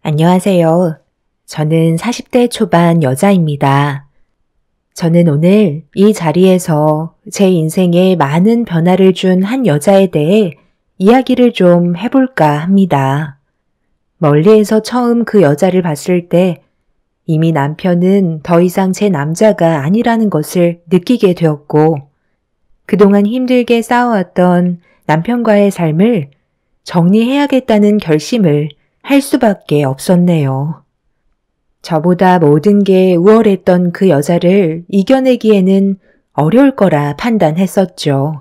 안녕하세요. 저는 40대 초반 여자입니다. 저는 오늘 이 자리에서 제 인생에 많은 변화를 준 한 여자에 대해 이야기를 좀 해볼까 합니다. 멀리에서 처음 그 여자를 봤을 때 이미 남편은 더 이상 제 남자가 아니라는 것을 느끼게 되었고, 그동안 힘들게 쌓아왔던 남편과의 삶을 정리해야겠다는 결심을 할 수밖에 없었네요. 저보다 모든 게 우월했던 그 여자를 이겨내기에는 어려울 거라 판단했었죠.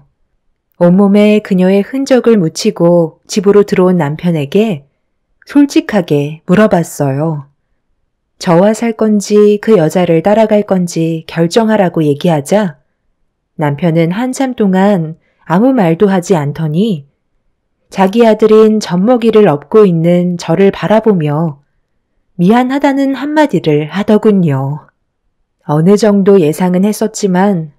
온몸에 그녀의 흔적을 묻히고 집으로 들어온 남편에게 솔직하게 물어봤어요. 저와 살 건지 그 여자를 따라갈 건지 결정하라고 얘기하자 남편은 한참 동안 아무 말도 하지 않더니 자기 아들인 젖먹이를 업고 있는 저를 바라보며 미안하다는 한마디를 하더군요. 어느 정도 예상은 했었지만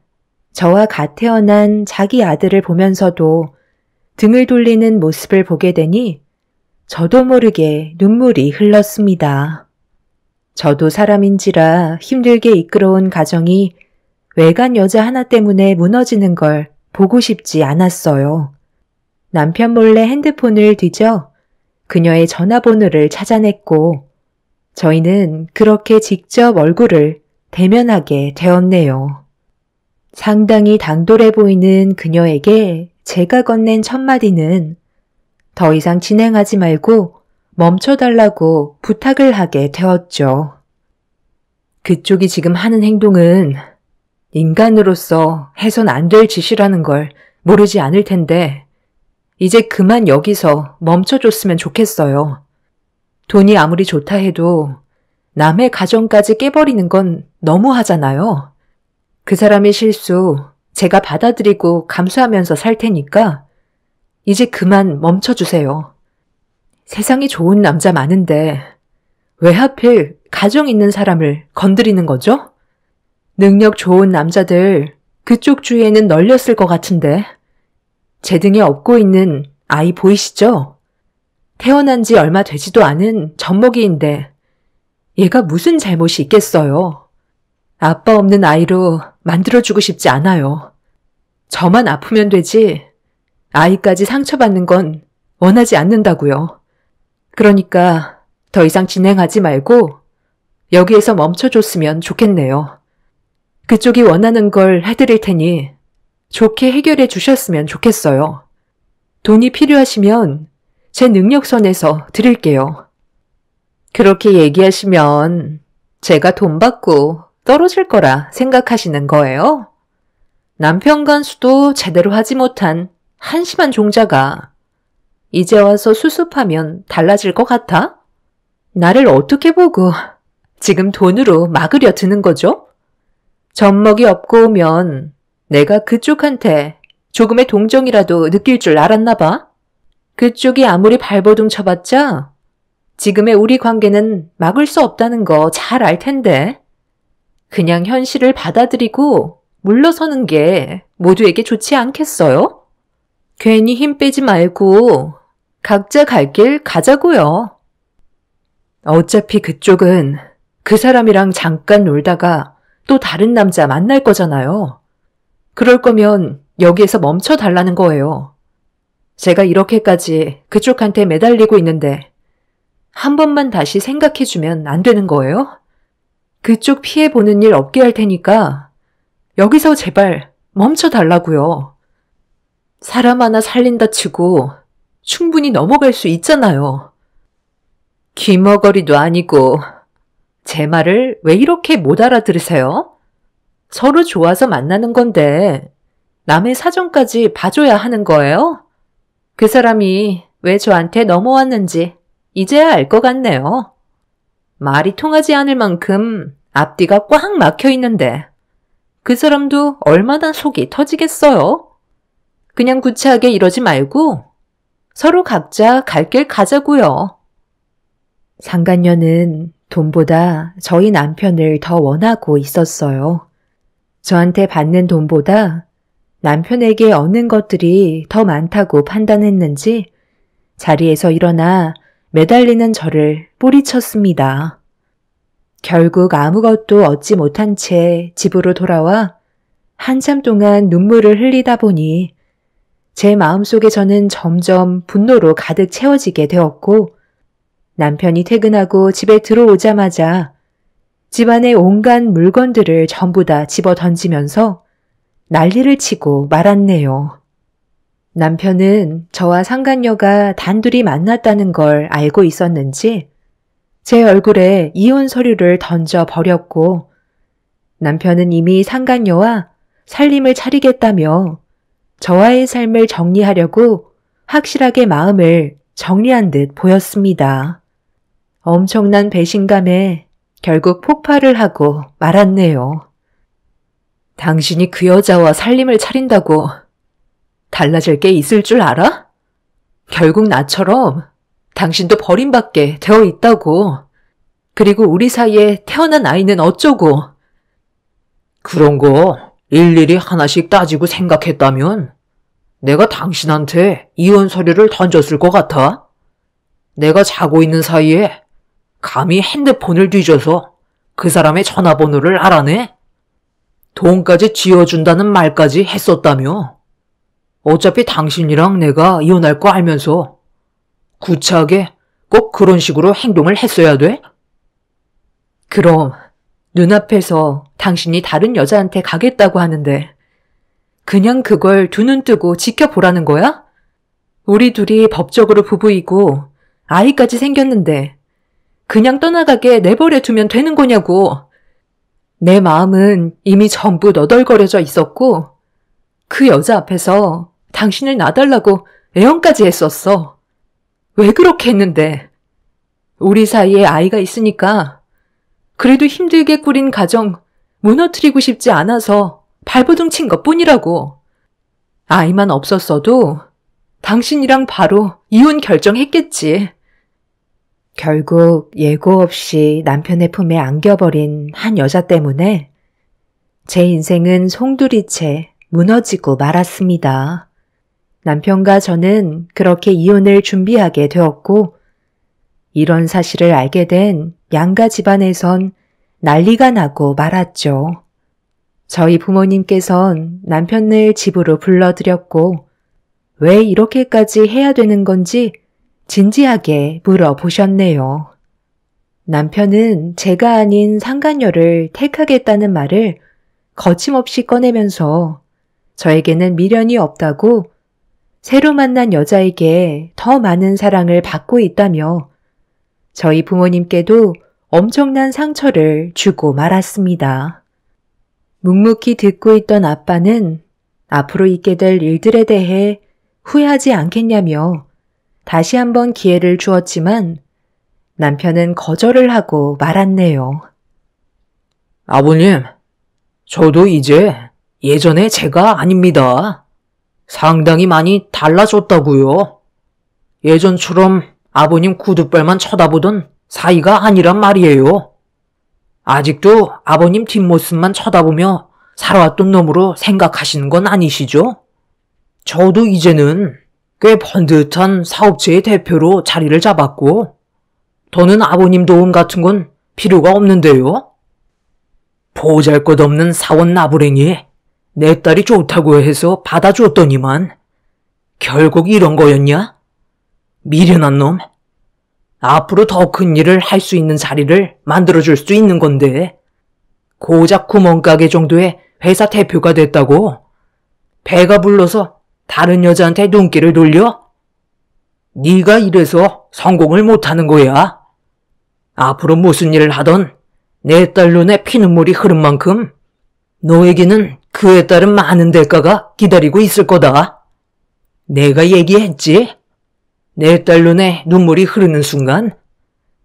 저와 갓 태어난 자기 아들을 보면서도 등을 돌리는 모습을 보게 되니 저도 모르게 눈물이 흘렀습니다. 저도 사람인지라 힘들게 이끌어온 가정이 외간 여자 하나 때문에 무너지는 걸 보고 싶지 않았어요. 남편 몰래 핸드폰을 뒤져 그녀의 전화번호를 찾아냈고 저희는 그렇게 직접 얼굴을 대면하게 되었네요. 상당히 당돌해 보이는 그녀에게 제가 건넨 첫마디는 더 이상 진행하지 말고 멈춰달라고 부탁을 하게 되었죠. 그쪽이 지금 하는 행동은 인간으로서 해선 안 될 짓이라는 걸 모르지 않을 텐데 이제 그만 여기서 멈춰줬으면 좋겠어요. 돈이 아무리 좋다 해도 남의 가정까지 깨버리는 건 너무하잖아요. 그 사람의 실수 제가 받아들이고 감수하면서 살 테니까 이제 그만 멈춰주세요. 세상에 좋은 남자 많은데 왜 하필 가정 있는 사람을 건드리는 거죠? 능력 좋은 남자들 그쪽 주위에는 널렸을 것 같은데 제 등에 업고 있는 아이 보이시죠? 태어난 지 얼마 되지도 않은 젖먹이인데 얘가 무슨 잘못이 있겠어요. 아빠 없는 아이로 만들어주고 싶지 않아요. 저만 아프면 되지 아이까지 상처받는 건 원하지 않는다고요. 그러니까 더 이상 진행하지 말고 여기에서 멈춰줬으면 좋겠네요. 그쪽이 원하는 걸 해드릴 테니 좋게 해결해 주셨으면 좋겠어요. 돈이 필요하시면 제 능력선에서 드릴게요. 그렇게 얘기하시면 제가 돈 받고 떨어질 거라 생각하시는 거예요? 남편 간수도 제대로 하지 못한 한심한 종자가 이제 와서 수습하면 달라질 것 같아? 나를 어떻게 보고 지금 돈으로 막으려 드는 거죠? 젖먹이 업고 오면 내가 그쪽한테 조금의 동정이라도 느낄 줄 알았나 봐. 그쪽이 아무리 발버둥 쳐봤자 지금의 우리 관계는 막을 수 없다는 거 잘 알 텐데. 그냥 현실을 받아들이고 물러서는 게 모두에게 좋지 않겠어요? 괜히 힘 빼지 말고 각자 갈 길 가자고요. 어차피 그쪽은 그 사람이랑 잠깐 놀다가 또 다른 남자 만날 거잖아요. 그럴 거면 여기에서 멈춰달라는 거예요. 제가 이렇게까지 그쪽한테 매달리고 있는데 한 번만 다시 생각해주면 안 되는 거예요? 그쪽 피해보는 일 없게 할 테니까 여기서 제발 멈춰달라고요. 사람 하나 살린다 치고 충분히 넘어갈 수 있잖아요. 귀머거리도 아니고 제 말을 왜 이렇게 못 알아들으세요? 서로 좋아서 만나는 건데 남의 사정까지 봐줘야 하는 거예요? 그 사람이 왜 저한테 넘어왔는지 이제야 알 것 같네요. 말이 통하지 않을 만큼 앞뒤가 꽉 막혀 있는데 그 사람도 얼마나 속이 터지겠어요? 그냥 구차하게 이러지 말고 서로 각자 갈 길 가자고요. 상간녀는 돈보다 저희 남편을 더 원하고 있었어요. 저한테 받는 돈보다 남편에게 얻는 것들이 더 많다고 판단했는지 자리에서 일어나 매달리는 저를 뿌리쳤습니다. 결국 아무것도 얻지 못한 채 집으로 돌아와 한참 동안 눈물을 흘리다 보니 제 마음속에 저는 점점 분노로 가득 채워지게 되었고 남편이 퇴근하고 집에 들어오자마자 집안의 온갖 물건들을 전부 다 집어 던지면서 난리를 치고 말았네요. 남편은 저와 상간녀가 단둘이 만났다는 걸 알고 있었는지 제 얼굴에 이혼 서류를 던져 버렸고 남편은 이미 상간녀와 살림을 차리겠다며 저와의 삶을 정리하려고 확실하게 마음을 정리한 듯 보였습니다. 엄청난 배신감에 결국 폭발을 하고 말았네요. 당신이 그 여자와 살림을 차린다고 달라질 게 있을 줄 알아? 결국 나처럼 당신도 버림받게 되어 있다고. 그리고 우리 사이에 태어난 아이는 어쩌고. 그런 거 일일이 하나씩 따지고 생각했다면 내가 당신한테 이혼 서류를 던졌을 것 같아? 내가 자고 있는 사이에 감히 핸드폰을 뒤져서 그 사람의 전화번호를 알아내? 돈까지 쥐어준다는 말까지 했었다며? 어차피 당신이랑 내가 이혼할 거 알면서 구차하게 꼭 그런 식으로 행동을 했어야 돼? 그럼 눈앞에서 당신이 다른 여자한테 가겠다고 하는데 그냥 그걸 두 눈 뜨고 지켜보라는 거야? 우리 둘이 법적으로 부부이고 아이까지 생겼는데 그냥 떠나가게 내버려 두면 되는 거냐고. 내 마음은 이미 전부 너덜거려져 있었고 그 여자 앞에서 당신을 놔달라고 애원까지 했었어. 왜 그렇게 했는데? 우리 사이에 아이가 있으니까 그래도 힘들게 꾸린 가정 무너뜨리고 싶지 않아서 발버둥 친 것뿐이라고. 아이만 없었어도 당신이랑 바로 이혼 결정했겠지. 결국 예고 없이 남편의 품에 안겨버린 한 여자 때문에 제 인생은 송두리째 무너지고 말았습니다. 남편과 저는 그렇게 이혼을 준비하게 되었고 이런 사실을 알게 된 양가 집안에선 난리가 나고 말았죠. 저희 부모님께선 남편을 집으로 불러들였고 왜 이렇게까지 해야 되는 건지 진지하게 물어보셨네요. 남편은 제가 아닌 상간녀를 택하겠다는 말을 거침없이 꺼내면서 저에게는 미련이 없다고 새로 만난 여자에게 더 많은 사랑을 받고 있다며 저희 부모님께도 엄청난 상처를 주고 말았습니다. 묵묵히 듣고 있던 아빠는 앞으로 있게 될 일들에 대해 후회하지 않겠냐며 다시 한번 기회를 주었지만 남편은 거절을 하고 말았네요. 아버님, 저도 이제 예전의 제가 아닙니다. 상당히 많이 달라졌다고요. 예전처럼 아버님 구두발만 쳐다보던 사이가 아니란 말이에요. 아직도 아버님 뒷모습만 쳐다보며 살아왔던 놈으로 생각하시는 건 아니시죠? 저도 이제는 꽤 번듯한 사업체의 대표로 자리를 잡았고 더는 아버님 도움 같은 건 필요가 없는데요. 보잘것없는 사원 나부랭이 내 딸이 좋다고 해서 받아줬더니만 결국 이런 거였냐? 미련한 놈. 앞으로 더 큰 일을 할 수 있는 자리를 만들어줄 수 있는 건데 고작 구멍가게 정도의 회사 대표가 됐다고 배가 불러서 다른 여자한테 눈길을 돌려? 네가 이래서 성공을 못하는 거야. 앞으로 무슨 일을 하던 내 딸 눈에 피눈물이 흐른 만큼 너에게는 그에 따른 많은 대가가 기다리고 있을 거다. 내가 얘기했지? 내 딸 눈에 눈물이 흐르는 순간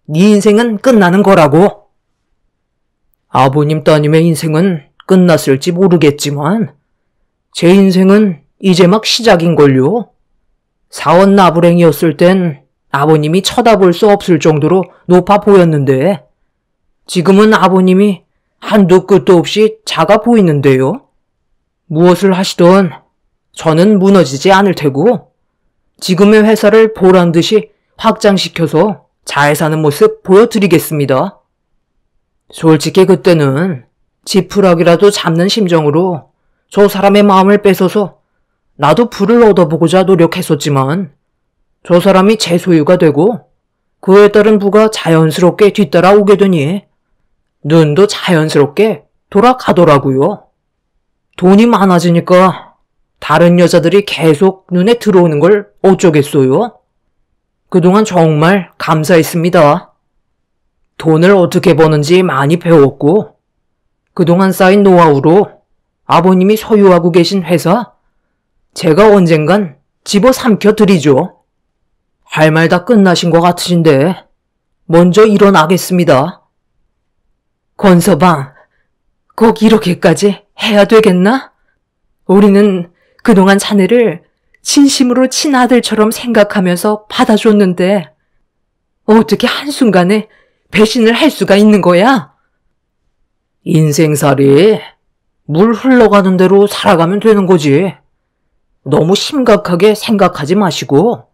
네 인생은 끝나는 거라고. 아버님 따님의 인생은 끝났을지 모르겠지만 제 인생은 이제 막 시작인걸요. 사원 나부랭이였을 땐 아버님이 쳐다볼 수 없을 정도로 높아 보였는데 지금은 아버님이 한도 끝도 없이 작아 보이는데요. 무엇을 하시던 저는 무너지지 않을 테고 지금의 회사를 보란 듯이 확장시켜서 잘 사는 모습 보여드리겠습니다. 솔직히 그때는 지푸라기라도 잡는 심정으로 저 사람의 마음을 뺏어서 나도 부를 얻어보고자 노력했었지만 저 사람이 제 소유가 되고 그에 따른 부가 자연스럽게 뒤따라오게 되니 눈도 자연스럽게 돌아가더라고요. 돈이 많아지니까 다른 여자들이 계속 눈에 들어오는 걸 어쩌겠어요? 그동안 정말 감사했습니다. 돈을 어떻게 버는지 많이 배웠고 그동안 쌓인 노하우로 아버님이 소유하고 계신 회사 제가 언젠간 집어삼켜 드리죠. 할 말 다 끝나신 것 같으신데 먼저 일어나겠습니다. 권서방, 꼭 이렇게까지 해야 되겠나? 우리는 그동안 자네를 진심으로 친아들처럼 생각하면서 받아줬는데 어떻게 한순간에 배신을 할 수가 있는 거야? 인생살이 물 흘러가는 대로 살아가면 되는 거지. 너무 심각하게 생각하지 마시고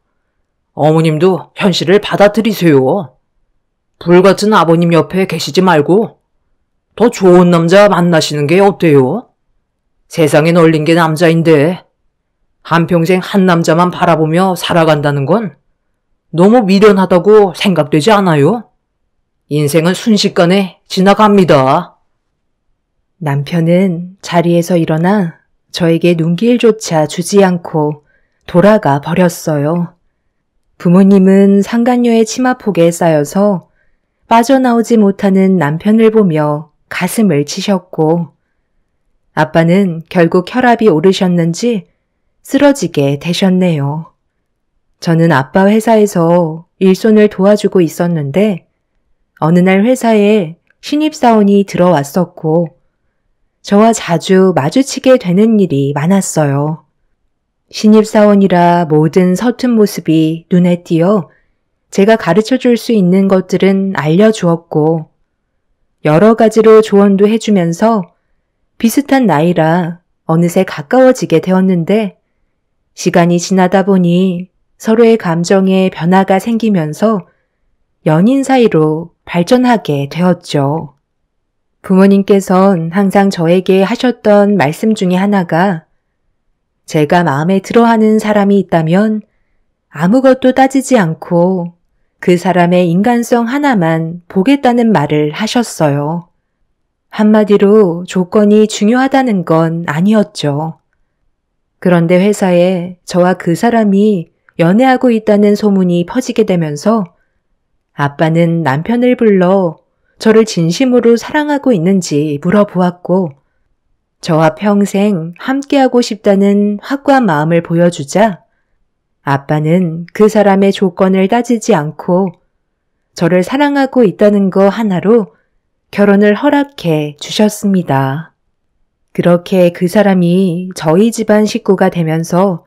어머님도 현실을 받아들이세요. 불같은 아버님 옆에 계시지 말고 더 좋은 남자 만나시는 게 어때요? 세상에 널린 게 남자인데 한평생 한 남자만 바라보며 살아간다는 건 너무 미련하다고 생각되지 않아요? 인생은 순식간에 지나갑니다. 남편은 자리에서 일어나 저에게 눈길조차 주지 않고 돌아가 버렸어요. 부모님은 상간녀의 치마폭에 쌓여서 빠져나오지 못하는 남편을 보며 가슴을 치셨고 아빠는 결국 혈압이 오르셨는지 쓰러지게 되셨네요. 저는 아빠 회사에서 일손을 도와주고 있었는데 어느 날 회사에 신입사원이 들어왔었고 저와 자주 마주치게 되는 일이 많았어요. 신입사원이라 모든 서툰 모습이 눈에 띄어 제가 가르쳐줄 수 있는 것들은 알려주었고 여러 가지로 조언도 해주면서 비슷한 나이라 어느새 가까워지게 되었는데 시간이 지나다 보니 서로의 감정에 변화가 생기면서 연인 사이로 발전하게 되었죠. 부모님께선 항상 저에게 하셨던 말씀 중에 하나가 제가 마음에 들어하는 사람이 있다면 아무것도 따지지 않고 그 사람의 인간성 하나만 보겠다는 말을 하셨어요. 한마디로 조건이 중요하다는 건 아니었죠. 그런데 회사에 저와 그 사람이 연애하고 있다는 소문이 퍼지게 되면서 아빠는 남편을 불러 저를 진심으로 사랑하고 있는지 물어보았고 저와 평생 함께하고 싶다는 확고한 마음을 보여주자 아빠는 그 사람의 조건을 따지지 않고 저를 사랑하고 있다는 거 하나로 결혼을 허락해 주셨습니다. 그렇게 그 사람이 저희 집안 식구가 되면서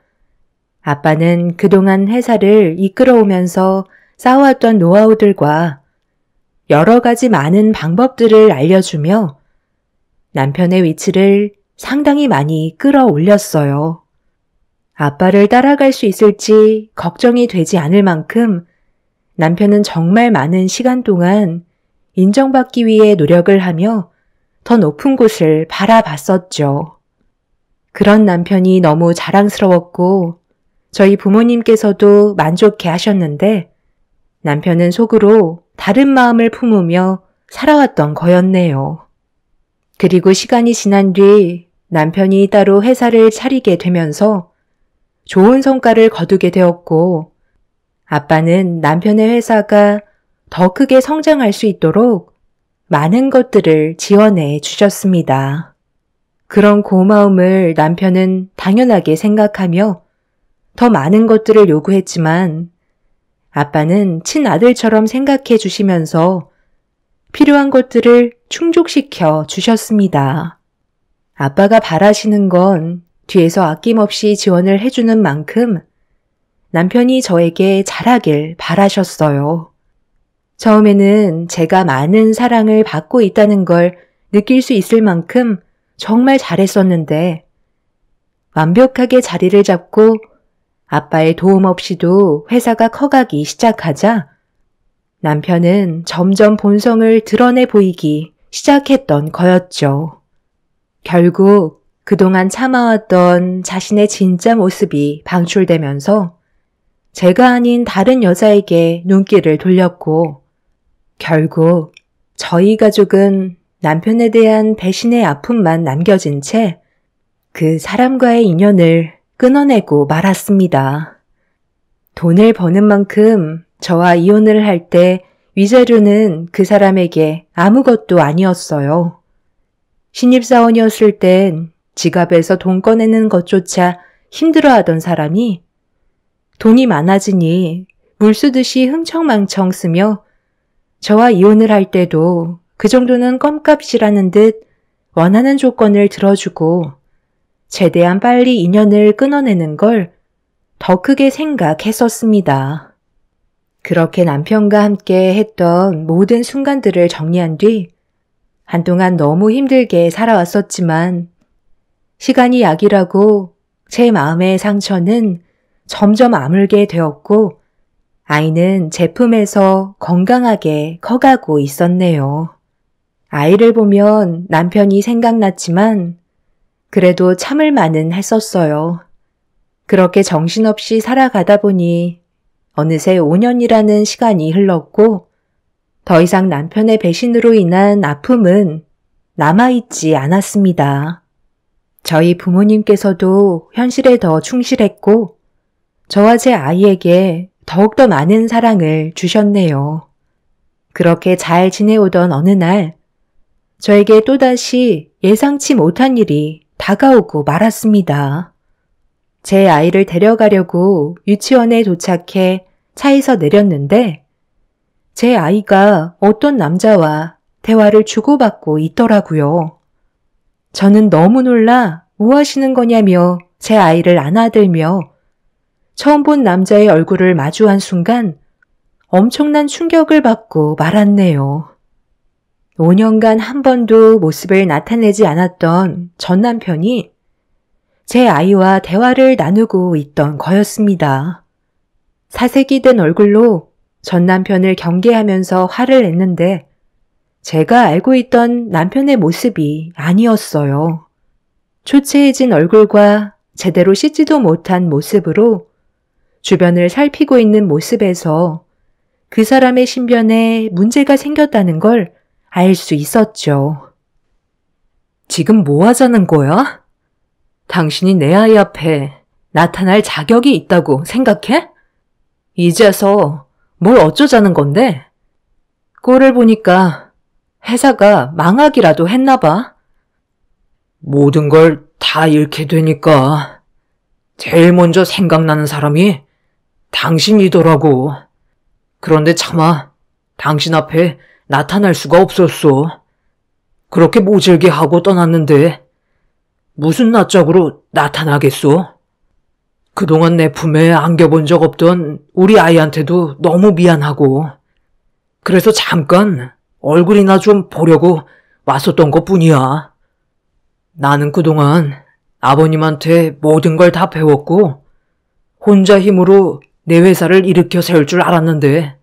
아빠는 그동안 회사를 이끌어오면서 쌓아왔던 노하우들과 여러 가지 많은 방법들을 알려주며 남편의 위치를 상당히 많이 끌어올렸어요. 아빠를 따라갈 수 있을지 걱정이 되지 않을 만큼 남편은 정말 많은 시간 동안 인정받기 위해 노력을 하며 더 높은 곳을 바라봤었죠. 그런 남편이 너무 자랑스러웠고 저희 부모님께서도 만족해 하셨는데 남편은 속으로 다른 마음을 품으며 살아왔던 거였네요. 그리고 시간이 지난 뒤 남편이 따로 회사를 차리게 되면서 좋은 성과를 거두게 되었고 아빠는 남편의 회사가 더 크게 성장할 수 있도록 많은 것들을 지원해 주셨습니다. 그런 고마움을 남편은 당연하게 생각하며 더 많은 것들을 요구했지만 아빠는 친아들처럼 생각해 주시면서 필요한 것들을 충족시켜 주셨습니다. 아빠가 바라시는 건 뒤에서 아낌없이 지원을 해주는 만큼 남편이 저에게 잘하길 바라셨어요. 처음에는 제가 많은 사랑을 받고 있다는 걸 느낄 수 있을 만큼 정말 잘했었는데 완벽하게 자리를 잡고 아빠의 도움 없이도 회사가 커가기 시작하자 남편은 점점 본성을 드러내 보이기 시작했던 거였죠. 결국 그동안 참아왔던 자신의 진짜 모습이 방출되면서 제가 아닌 다른 여자에게 눈길을 돌렸고 결국 저희 가족은 남편에 대한 배신의 아픔만 남겨진 채 그 사람과의 인연을 끊어내고 말았습니다. 돈을 버는 만큼 저와 이혼을 할 때 위자료는 그 사람에게 아무것도 아니었어요. 신입사원이었을 땐 지갑에서 돈 꺼내는 것조차 힘들어하던 사람이 돈이 많아지니 물 쓰듯이 흥청망청 쓰며 저와 이혼을 할 때도 그 정도는 껌값이라는 듯 원하는 조건을 들어주고 최대한 빨리 인연을 끊어내는 걸 더 크게 생각했었습니다. 그렇게 남편과 함께 했던 모든 순간들을 정리한 뒤 한동안 너무 힘들게 살아왔었지만 시간이 약이라고 제 마음의 상처는 점점 아물게 되었고 아이는 제 품에서 건강하게 커가고 있었네요. 아이를 보면 남편이 생각났지만 그래도 참을만은 했었어요. 그렇게 정신없이 살아가다 보니 어느새 5년이라는 시간이 흘렀고 더 이상 남편의 배신으로 인한 아픔은 남아있지 않았습니다. 저희 부모님께서도 현실에 더 충실했고 저와 제 아이에게 더욱더 많은 사랑을 주셨네요. 그렇게 잘 지내오던 어느 날 저에게 또다시 예상치 못한 일이 다가오고 말았습니다. 제 아이를 데려가려고 유치원에 도착해 차에서 내렸는데 제 아이가 어떤 남자와 대화를 주고받고 있더라고요. 저는 너무 놀라 뭐 하시는 거냐며 제 아이를 안아들며 처음 본 남자의 얼굴을 마주한 순간 엄청난 충격을 받고 말았네요. 5년간 한 번도 모습을 나타내지 않았던 전 남편이 제 아이와 대화를 나누고 있던 거였습니다. 사색이 된 얼굴로 전 남편을 경계하면서 화를 냈는데 제가 알고 있던 남편의 모습이 아니었어요. 초췌해진 얼굴과 제대로 씻지도 못한 모습으로 주변을 살피고 있는 모습에서 그 사람의 신변에 문제가 생겼다는 걸 알 수 있었죠. 지금 뭐 하자는 거야? 당신이 내 아이 앞에 나타날 자격이 있다고 생각해? 이제서 뭘 어쩌자는 건데? 꼴을 보니까 회사가 망하기라도 했나 봐. 모든 걸 다 잃게 되니까 제일 먼저 생각나는 사람이 당신이더라고. 그런데 차마 당신 앞에 나타날 수가 없었어. 그렇게 모질게 하고 떠났는데 무슨 낯짝으로 나타나겠어? 그동안 내 품에 안겨본 적 없던 우리 아이한테도 너무 미안하고 그래서 잠깐 얼굴이나 좀 보려고 왔었던 것뿐이야. 나는 그동안 아버님한테 모든 걸 다 배웠고 혼자 힘으로 내 회사를 일으켜 세울 줄 알았는데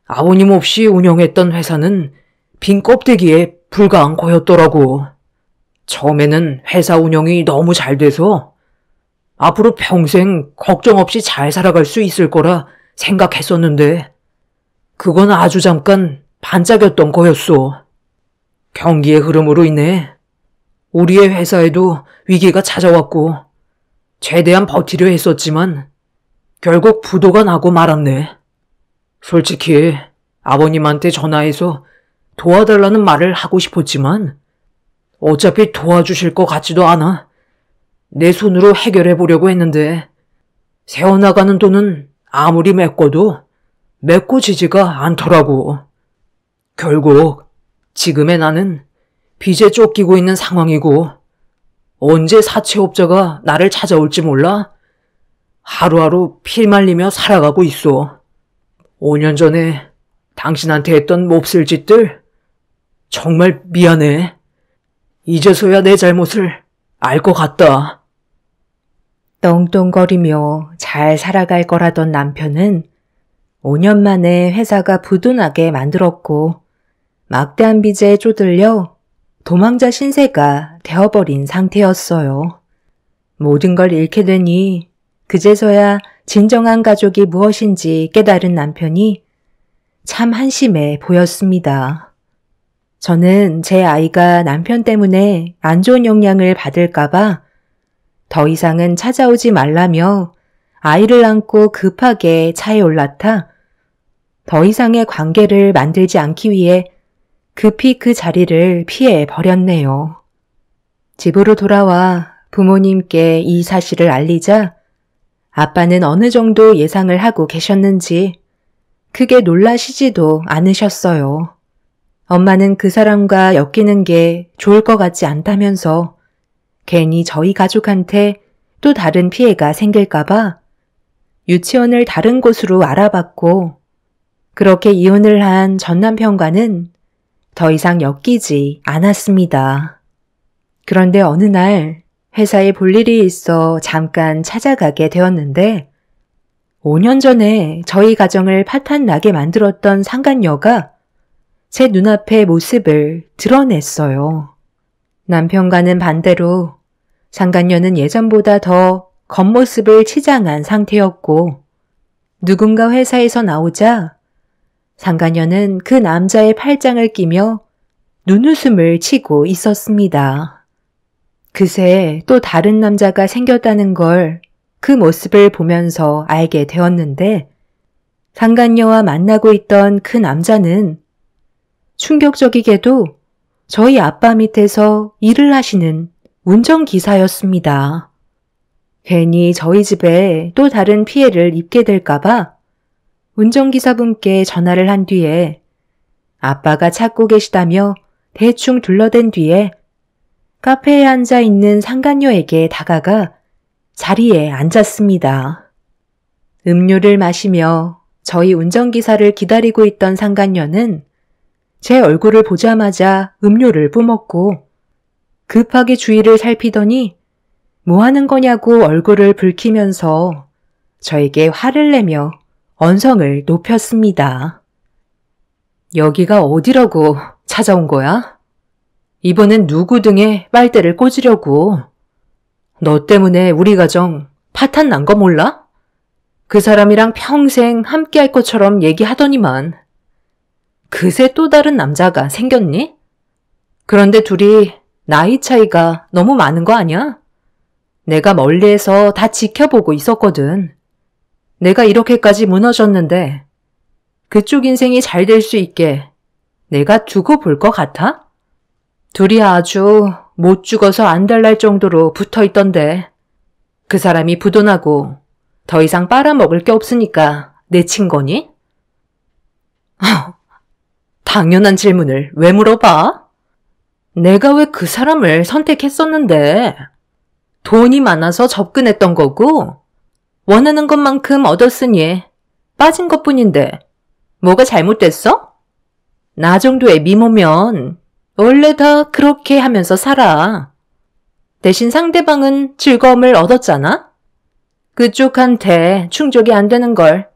아버님 없이 운영했던 회사는 빈 껍데기에 불과한 거였더라고. 처음에는 회사 운영이 너무 잘 돼서 앞으로 평생 걱정 없이 잘 살아갈 수 있을 거라 생각했었는데 그건 아주 잠깐 반짝였던 거였어. 경기의 흐름으로 인해 우리의 회사에도 위기가 찾아왔고 최대한 버티려 했었지만 결국 부도가 나고 말았네. 솔직히 아버님한테 전화해서 도와달라는 말을 하고 싶었지만 어차피 도와주실 것 같지도 않아. 내 손으로 해결해 보려고 했는데 새어나가는 돈은 아무리 메꿔도 메꿔지지가 않더라고. 결국 지금의 나는 빚에 쫓기고 있는 상황이고 언제 사채업자가 나를 찾아올지 몰라 하루하루 피 말리며 살아가고 있어. 5년 전에 당신한테 했던 몹쓸 짓들 정말 미안해. 이제서야 내 잘못을 알 것 같다. 떵떵거리며 잘 살아갈 거라던 남편은 5년 만에 회사가 부도나게 만들었고 막대한 빚에 쪼들려 도망자 신세가 되어버린 상태였어요. 모든 걸 잃게 되니 그제서야 진정한 가족이 무엇인지 깨달은 남편이 참 한심해 보였습니다. 저는 제 아이가 남편 때문에 안 좋은 영향을 받을까봐 더 이상은 찾아오지 말라며 아이를 안고 급하게 차에 올라타 더 이상의 관계를 만들지 않기 위해 급히 그 자리를 피해 버렸네요. 집으로 돌아와 부모님께 이 사실을 알리자 아빠는 어느 정도 예상을 하고 계셨는지 크게 놀라시지도 않으셨어요. 엄마는 그 사람과 엮이는 게 좋을 것 같지 않다면서 괜히 저희 가족한테 또 다른 피해가 생길까봐 유치원을 다른 곳으로 알아봤고 그렇게 이혼을 한 전 남편과는 더 이상 엮이지 않았습니다. 그런데 어느 날 회사에 볼 일이 있어 잠깐 찾아가게 되었는데 5년 전에 저희 가정을 파탄나게 만들었던 상간녀가 제 눈앞의 모습을 드러냈어요. 남편과는 반대로 상간녀는 예전보다 더 겉모습을 치장한 상태였고 누군가 회사에서 나오자 상간녀는 그 남자의 팔짱을 끼며 눈웃음을 치고 있었습니다. 그새 또 다른 남자가 생겼다는 걸 그 모습을 보면서 알게 되었는데 상간녀와 만나고 있던 그 남자는 충격적이게도 저희 아빠 밑에서 일을 하시는 운전기사였습니다. 괜히 저희 집에 또 다른 피해를 입게 될까봐 운전기사분께 전화를 한 뒤에 아빠가 찾고 계시다며 대충 둘러댄 뒤에 카페에 앉아 있는 상간녀에게 다가가 자리에 앉았습니다. 음료를 마시며 저희 운전기사를 기다리고 있던 상간녀는 제 얼굴을 보자마자 음료를 뿜었고 급하게 주위를 살피더니 뭐 하는 거냐고 얼굴을 붉히면서 저에게 화를 내며 언성을 높였습니다. 여기가 어디라고 찾아온 거야? 이번엔 누구 등에 빨대를 꽂으려고. 너 때문에 우리 가정 파탄 난 거 몰라? 그 사람이랑 평생 함께 할 것처럼 얘기하더니만. 그새 또 다른 남자가 생겼니? 그런데 둘이 나이 차이가 너무 많은 거 아니야? 내가 멀리에서 다 지켜보고 있었거든. 내가 이렇게까지 무너졌는데 그쪽 인생이 잘 될 수 있게 내가 두고 볼 것 같아? 둘이 아주 못 죽어서 안달날 정도로 붙어 있던데 그 사람이 부도나고 더 이상 빨아먹을 게 없으니까 내친 거니? 당연한 질문을 왜 물어봐? 내가 왜 그 사람을 선택했었는데 돈이 많아서 접근했던 거고 원하는 것만큼 얻었으니 빠진 것뿐인데 뭐가 잘못됐어? 나 정도의 미모면 원래 다 그렇게 하면서 살아. 대신 상대방은 즐거움을 얻었잖아? 그쪽한테 충족이 안 되는 걸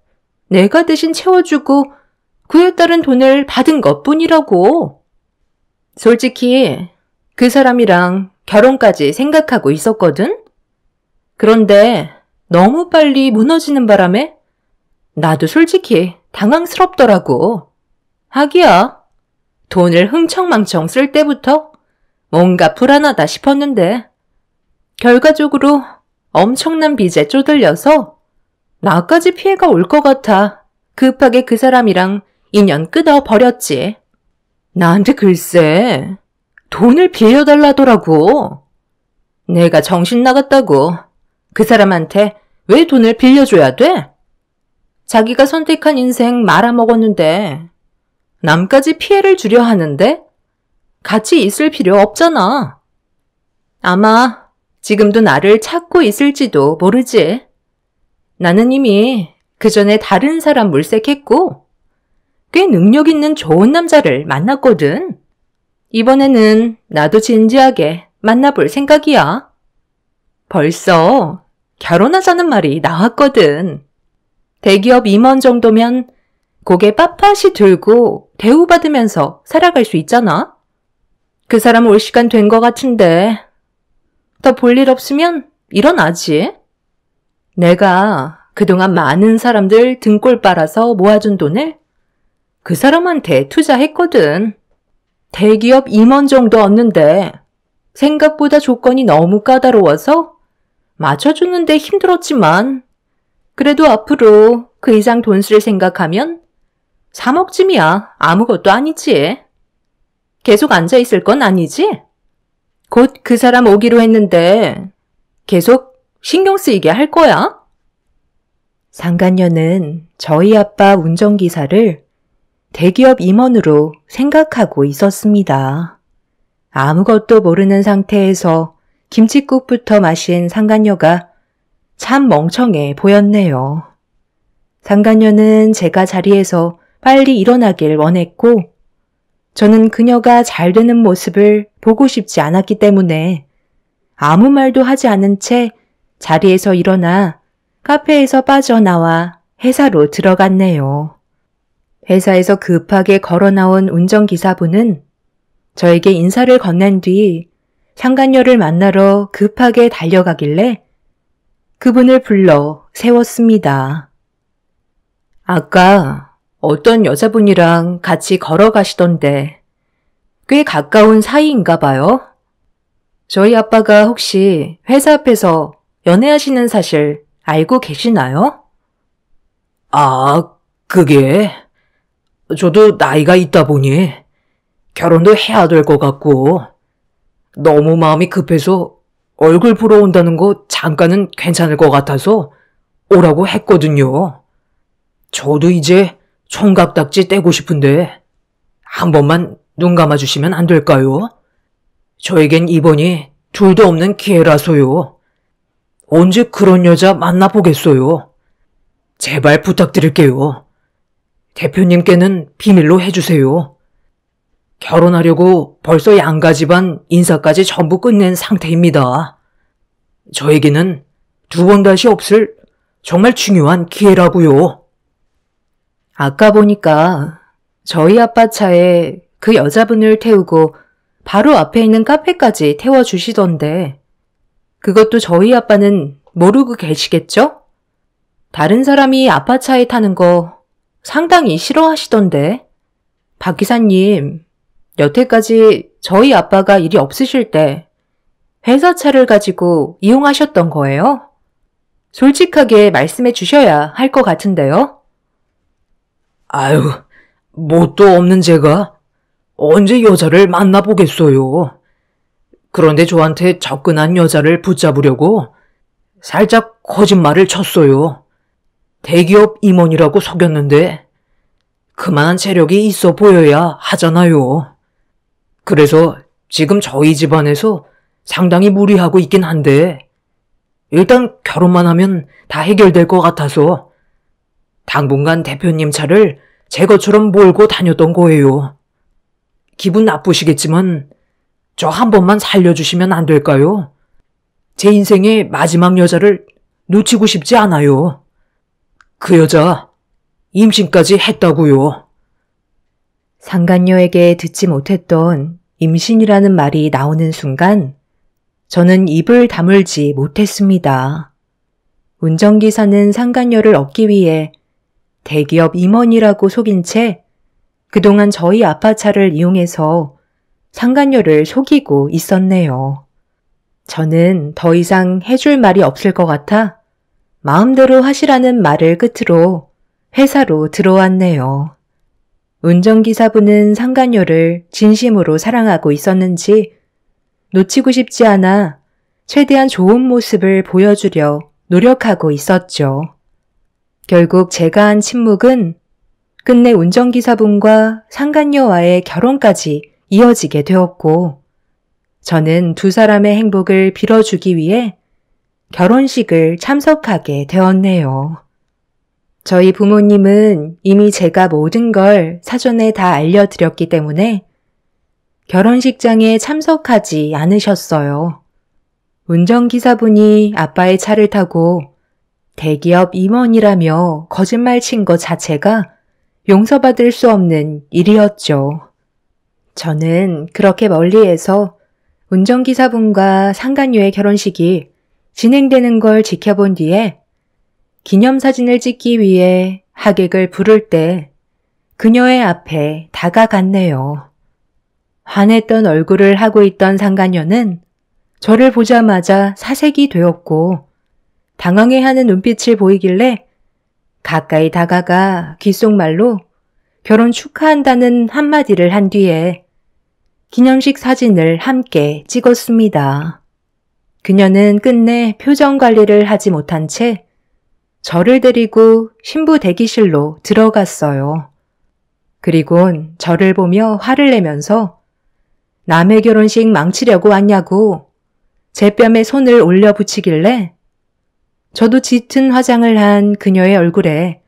내가 대신 채워주고 그에 따른 돈을 받은 것뿐이라고. 솔직히 그 사람이랑 결혼까지 생각하고 있었거든? 그런데 너무 빨리 무너지는 바람에 나도 솔직히 당황스럽더라고. 하기야 돈을 흥청망청 쓸 때부터 뭔가 불안하다 싶었는데 결과적으로 엄청난 빚에 쪼들려서 나까지 피해가 올 것 같아 급하게 그 사람이랑 인연 끊어버렸지. 나한테 글쎄 돈을 빌려달라더라고. 내가 정신 나갔다고 그 사람한테 왜 돈을 빌려줘야 돼? 자기가 선택한 인생 말아먹었는데 남까지 피해를 주려 하는데 같이 있을 필요 없잖아. 아마 지금도 나를 찾고 있을지도 모르지. 나는 이미 그 전에 다른 사람 물색했고 꽤 능력 있는 좋은 남자를 만났거든. 이번에는 나도 진지하게 만나볼 생각이야. 벌써 결혼하자는 말이 나왔거든. 대기업 임원 정도면 고개 빳빳이 들고 대우받으면서 살아갈 수 있잖아. 그 사람 올 시간 된 것 같은데 더 볼 일 없으면 일어나지. 내가 그동안 많은 사람들 등골 빨아서 모아준 돈을 그 사람한테 투자했거든. 대기업 임원 정도 얻는데 생각보다 조건이 너무 까다로워서 맞춰주는데 힘들었지만 그래도 앞으로 그 이상 돈 쓸 생각하면 3억쯤이야 아무것도 아니지. 계속 앉아있을 건 아니지? 곧 그 사람 오기로 했는데 계속 신경 쓰이게 할 거야? 상간녀는 저희 아빠 운전기사를 대기업 임원으로 생각하고 있었습니다. 아무것도 모르는 상태에서 김칫국부터 마신 상간녀가 참 멍청해 보였네요. 상간녀는 제가 자리에서 빨리 일어나길 원했고 저는 그녀가 잘 되는 모습을 보고 싶지 않았기 때문에 아무 말도 하지 않은 채 자리에서 일어나 카페에서 빠져나와 회사로 들어갔네요. 회사에서 급하게 걸어 나온 운전기사분은 저에게 인사를 건넨 뒤 상간녀를 만나러 급하게 달려가길래 그분을 불러 세웠습니다. 아까 어떤 여자분이랑 같이 걸어가시던데 꽤 가까운 사이인가 봐요. 저희 아빠가 혹시 회사 앞에서 연애하시는 사실 알고 계시나요? 아, 그게 저도 나이가 있다 보니 결혼도 해야 될 것 같고 너무 마음이 급해서 얼굴 보러 온다는 거 잠깐은 괜찮을 것 같아서 오라고 했거든요. 저도 이제 총각딱지 떼고 싶은데 한 번만 눈 감아주시면 안 될까요? 저에겐 이번이 둘도 없는 기회라서요. 언제 그런 여자 만나보겠어요. 제발 부탁드릴게요. 대표님께는 비밀로 해주세요. 결혼하려고 벌써 양가 집안 인사까지 전부 끝낸 상태입니다. 저에게는 두 번 다시 없을 정말 중요한 기회라고요. 아까 보니까 저희 아빠 차에 그 여자분을 태우고 바로 앞에 있는 카페까지 태워주시던데 그것도 저희 아빠는 모르고 계시겠죠? 다른 사람이 아빠 차에 타는 거 상당히 싫어하시던데 박 기사님, 여태까지 저희 아빠가 일이 없으실 때 회사 차를 가지고 이용하셨던 거예요? 솔직하게 말씀해 주셔야 할 것 같은데요? 아유, 뭣도 없는 제가 언제 여자를 만나보겠어요. 그런데 저한테 접근한 여자를 붙잡으려고 살짝 거짓말을 쳤어요. 대기업 임원이라고 속였는데 그만한 체력이 있어 보여야 하잖아요. 그래서 지금 저희 집안에서 상당히 무리하고 있긴 한데 일단 결혼만 하면 다 해결될 것 같아서 당분간 대표님 차를 제 것처럼 몰고 다녔던 거예요. 기분 나쁘시겠지만 저 한 번만 살려주시면 안 될까요? 제 인생의 마지막 여자를 놓치고 싶지 않아요. 그 여자 임신까지 했다고요. 상간녀에게 듣지 못했던 임신이라는 말이 나오는 순간 저는 입을 다물지 못했습니다. 운전기사는 상간녀를 얻기 위해 대기업 임원이라고 속인 채 그동안 저희 아빠 차를 이용해서 상간녀를 속이고 있었네요. 저는 더 이상 해줄 말이 없을 것 같아 마음대로 하시라는 말을 끝으로 회사로 들어왔네요. 운전기사분은 상간녀를 진심으로 사랑하고 있었는지 놓치고 싶지 않아 최대한 좋은 모습을 보여주려 노력하고 있었죠. 결국 제가 한 침묵은 끝내 운전기사분과 상간녀와의 결혼까지 이어지게 되었고 저는 두 사람의 행복을 빌어주기 위해 결혼식을 참석하게 되었네요. 저희 부모님은 이미 제가 모든 걸 사전에 다 알려드렸기 때문에 결혼식장에 참석하지 않으셨어요. 운전기사분이 아빠의 차를 타고 대기업 임원이라며 거짓말 친 것 자체가 용서받을 수 없는 일이었죠. 저는 그렇게 멀리에서 운전기사분과 상간녀의 결혼식이 진행되는 걸 지켜본 뒤에 기념사진을 찍기 위해 하객을 부를 때 그녀의 앞에 다가갔네요. 환했던 얼굴을 하고 있던 상간녀는 저를 보자마자 사색이 되었고 당황해하는 눈빛을 보이길래 가까이 다가가 귓속말로 결혼 축하한다는 한마디를 한 뒤에 기념식 사진을 함께 찍었습니다. 그녀는 끝내 표정 관리를 하지 못한 채 저를 데리고 신부 대기실로 들어갔어요. 그리곤 저를 보며 화를 내면서 남의 결혼식 망치려고 왔냐고 제 뺨에 손을 올려 붙이길래 저도 짙은 화장을 한 그녀의 얼굴에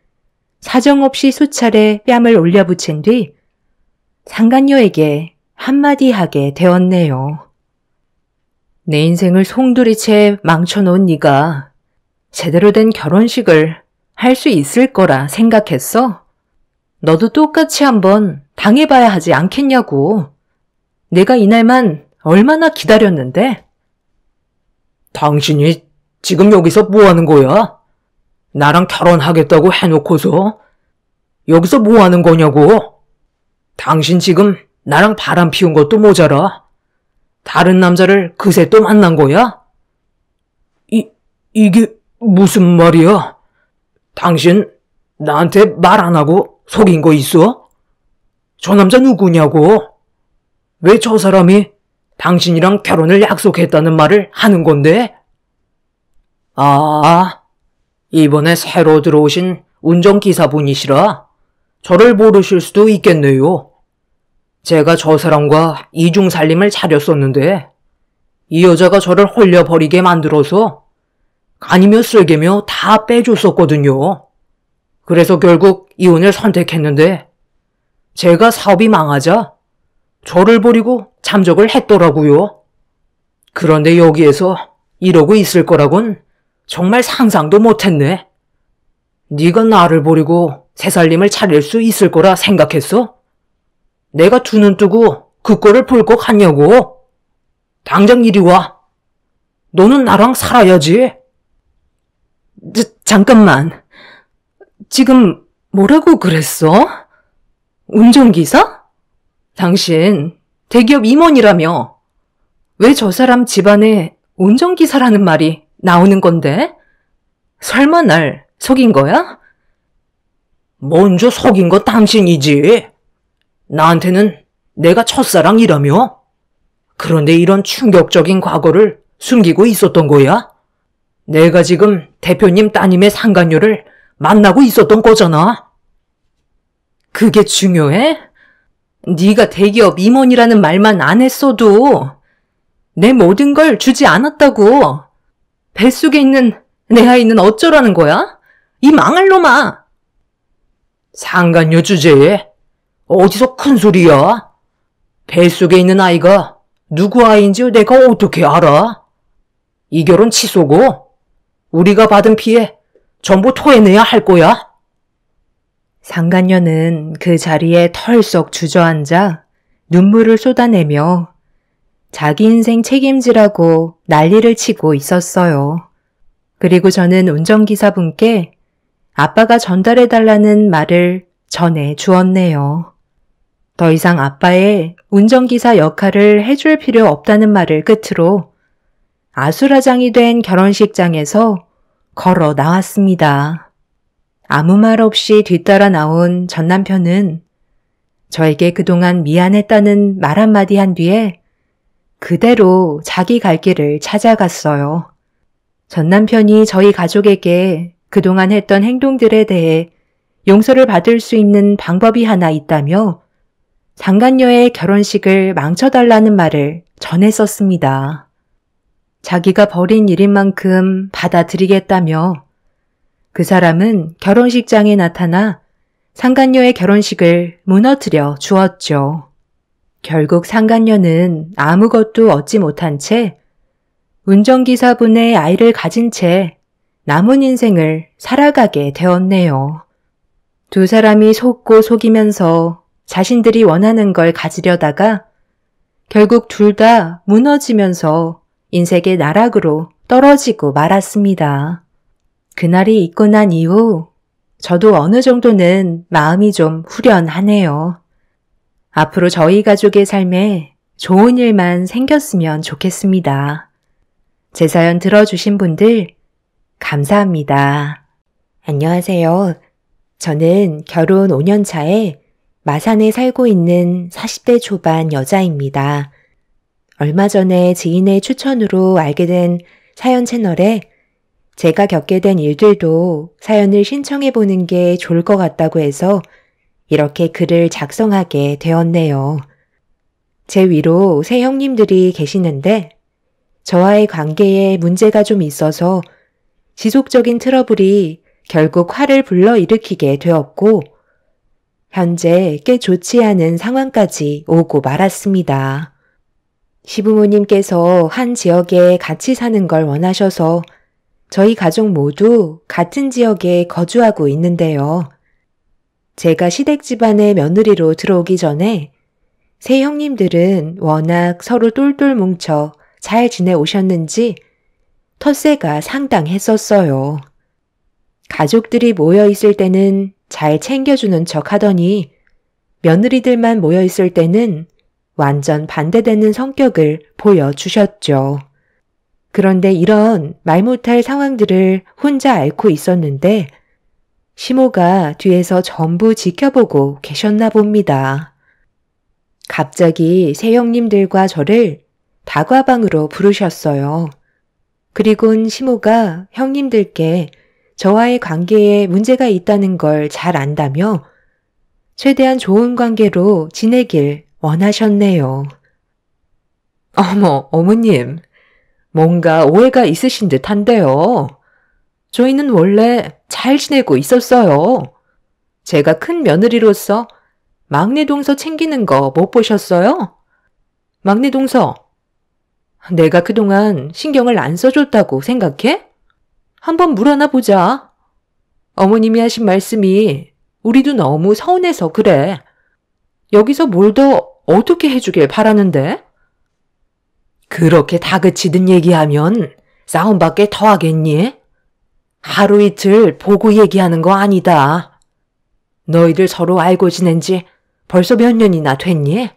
사정없이 수차례 뺨을 올려 붙인 뒤 상간녀에게 한마디 하게 되었네요. 내 인생을 송두리째 망쳐놓은 네가 제대로 된 결혼식을 할 수 있을 거라 생각했어? 너도 똑같이 한번 당해봐야 하지 않겠냐고. 내가 이날만 얼마나 기다렸는데. 당신이 지금 여기서 뭐 하는 거야? 나랑 결혼하겠다고 해놓고서 여기서 뭐 하는 거냐고? 당신 지금 나랑 바람 피운 것도 모자라. 다른 남자를 그새 또 만난 거야? 이게 무슨 말이야? 당신 나한테 말 안 하고 속인 거 있어? 저 남자 누구냐고? 왜 저 사람이 당신이랑 결혼을 약속했다는 말을 하는 건데? 아, 이번에 새로 들어오신 운전기사분이시라 저를 모르실 수도 있겠네요. 제가 저 사람과 이중살림을 차렸었는데 이 여자가 저를 홀려버리게 만들어서 간이며 쓸개며 다 빼줬었거든요. 그래서 결국 이혼을 선택했는데 제가 사업이 망하자 저를 버리고 잠적을 했더라고요. 그런데 여기에서 이러고 있을 거라곤 정말 상상도 못했네. 네가 나를 버리고 새 살림을 차릴 수 있을 거라 생각했어? 내가 두 눈 뜨고 그 꼴을 볼 것 같냐고? 당장 이리 와. 너는 나랑 살아야지. 잠깐만. 지금 뭐라고 그랬어? 운전기사? 당신 대기업 임원이라며. 왜 저 사람 집안에 운전기사라는 말이 나오는 건데? 설마 날 속인 거야? 먼저 속인 거 당신이지. 나한테는 내가 첫사랑이라며. 그런데 이런 충격적인 과거를 숨기고 있었던 거야? 내가 지금 대표님 따님의 상간녀를 만나고 있었던 거잖아. 그게 중요해? 네가 대기업 임원이라는 말만 안 했어도 내 모든 걸 주지 않았다고. 뱃속에 있는 내 아이는 어쩌라는 거야? 이 망할 놈아. 상간녀 주제에 어디서 큰 소리야? 뱃속에 있는 아이가 누구 아이인지 내가 어떻게 알아? 이 결혼 취소고 우리가 받은 피해 전부 토해내야 할 거야. 상간녀는 그 자리에 털썩 주저앉아 눈물을 쏟아내며 자기 인생 책임지라고 난리를 치고 있었어요. 그리고 저는 운전기사분께 아빠가 전달해달라는 말을 전해 주었네요. 더 이상 아빠의 운전기사 역할을 해줄 필요 없다는 말을 끝으로 아수라장이 된 결혼식장에서 걸어 나왔습니다. 아무 말 없이 뒤따라 나온 전 남편은 저에게 그동안 미안했다는 말 한마디 한 뒤에 그대로 자기 갈 길을 찾아갔어요. 전 남편이 저희 가족에게 그동안 했던 행동들에 대해 용서를 받을 수 있는 방법이 하나 있다며 상간녀의 결혼식을 망쳐달라는 말을 전했었습니다. 자기가 벌인 일인 만큼 받아들이겠다며 그 사람은 결혼식장에 나타나 상간녀의 결혼식을 무너뜨려 주었죠. 결국 상간녀는 아무것도 얻지 못한 채 운전기사분의 아이를 가진 채 남은 인생을 살아가게 되었네요. 두 사람이 속고 속이면서 자신들이 원하는 걸 가지려다가 결국 둘 다 무너지면서 인생의 나락으로 떨어지고 말았습니다. 그날이 있고 난 이후 저도 어느 정도는 마음이 좀 후련하네요. 앞으로 저희 가족의 삶에 좋은 일만 생겼으면 좋겠습니다. 제 사연 들어주신 분들 감사합니다. 안녕하세요. 저는 결혼 5년 차에 마산에 살고 있는 40대 초반 여자입니다. 얼마 전에 지인의 추천으로 알게 된 사연 채널에 제가 겪게 된 일들도 사연을 신청해 보는 게 좋을 것 같다고 해서 이렇게 글을 작성하게 되었네요. 제 위로 세 형님들이 계시는데 저와의 관계에 문제가 좀 있어서 지속적인 트러블이 결국 화를 불러일으키게 되었고 현재 꽤 좋지 않은 상황까지 오고 말았습니다. 시부모님께서 한 지역에 같이 사는 걸 원하셔서 저희 가족 모두 같은 지역에 거주하고 있는데요. 제가 시댁 집안의 며느리로 들어오기 전에 세 형님들은 워낙 서로 똘똘 뭉쳐 잘 지내오셨는지 텃세가 상당했었어요. 가족들이 모여있을 때는 잘 챙겨주는 척 하더니 며느리들만 모여있을 때는 완전 반대되는 성격을 보여주셨죠. 그런데 이런 말 못할 상황들을 혼자 앓고 있었는데 시모가 뒤에서 전부 지켜보고 계셨나 봅니다. 갑자기 세 형님들과 저를 다과방으로 부르셨어요. 그리곤 시모가 형님들께 저와의 관계에 문제가 있다는 걸 잘 안다며 최대한 좋은 관계로 지내길 원하셨네요. 어머, 어머님. 뭔가 오해가 있으신 듯한데요. 저희는 원래 잘 지내고 있었어요. 제가 큰 며느리로서 막내 동서 챙기는 거 못 보셨어요? 막내 동서, 내가 그동안 신경을 안 써줬다고 생각해? 한번 물어나 보자. 어머님이 하신 말씀이 우리도 너무 서운해서 그래. 여기서 뭘 더 어떻게 해주길 바라는데? 그렇게 다그치듯 얘기하면 싸움밖에 더 하겠니? 하루 이틀 보고 얘기하는 거 아니다. 너희들 서로 알고 지낸 지 벌써 몇 년이나 됐니?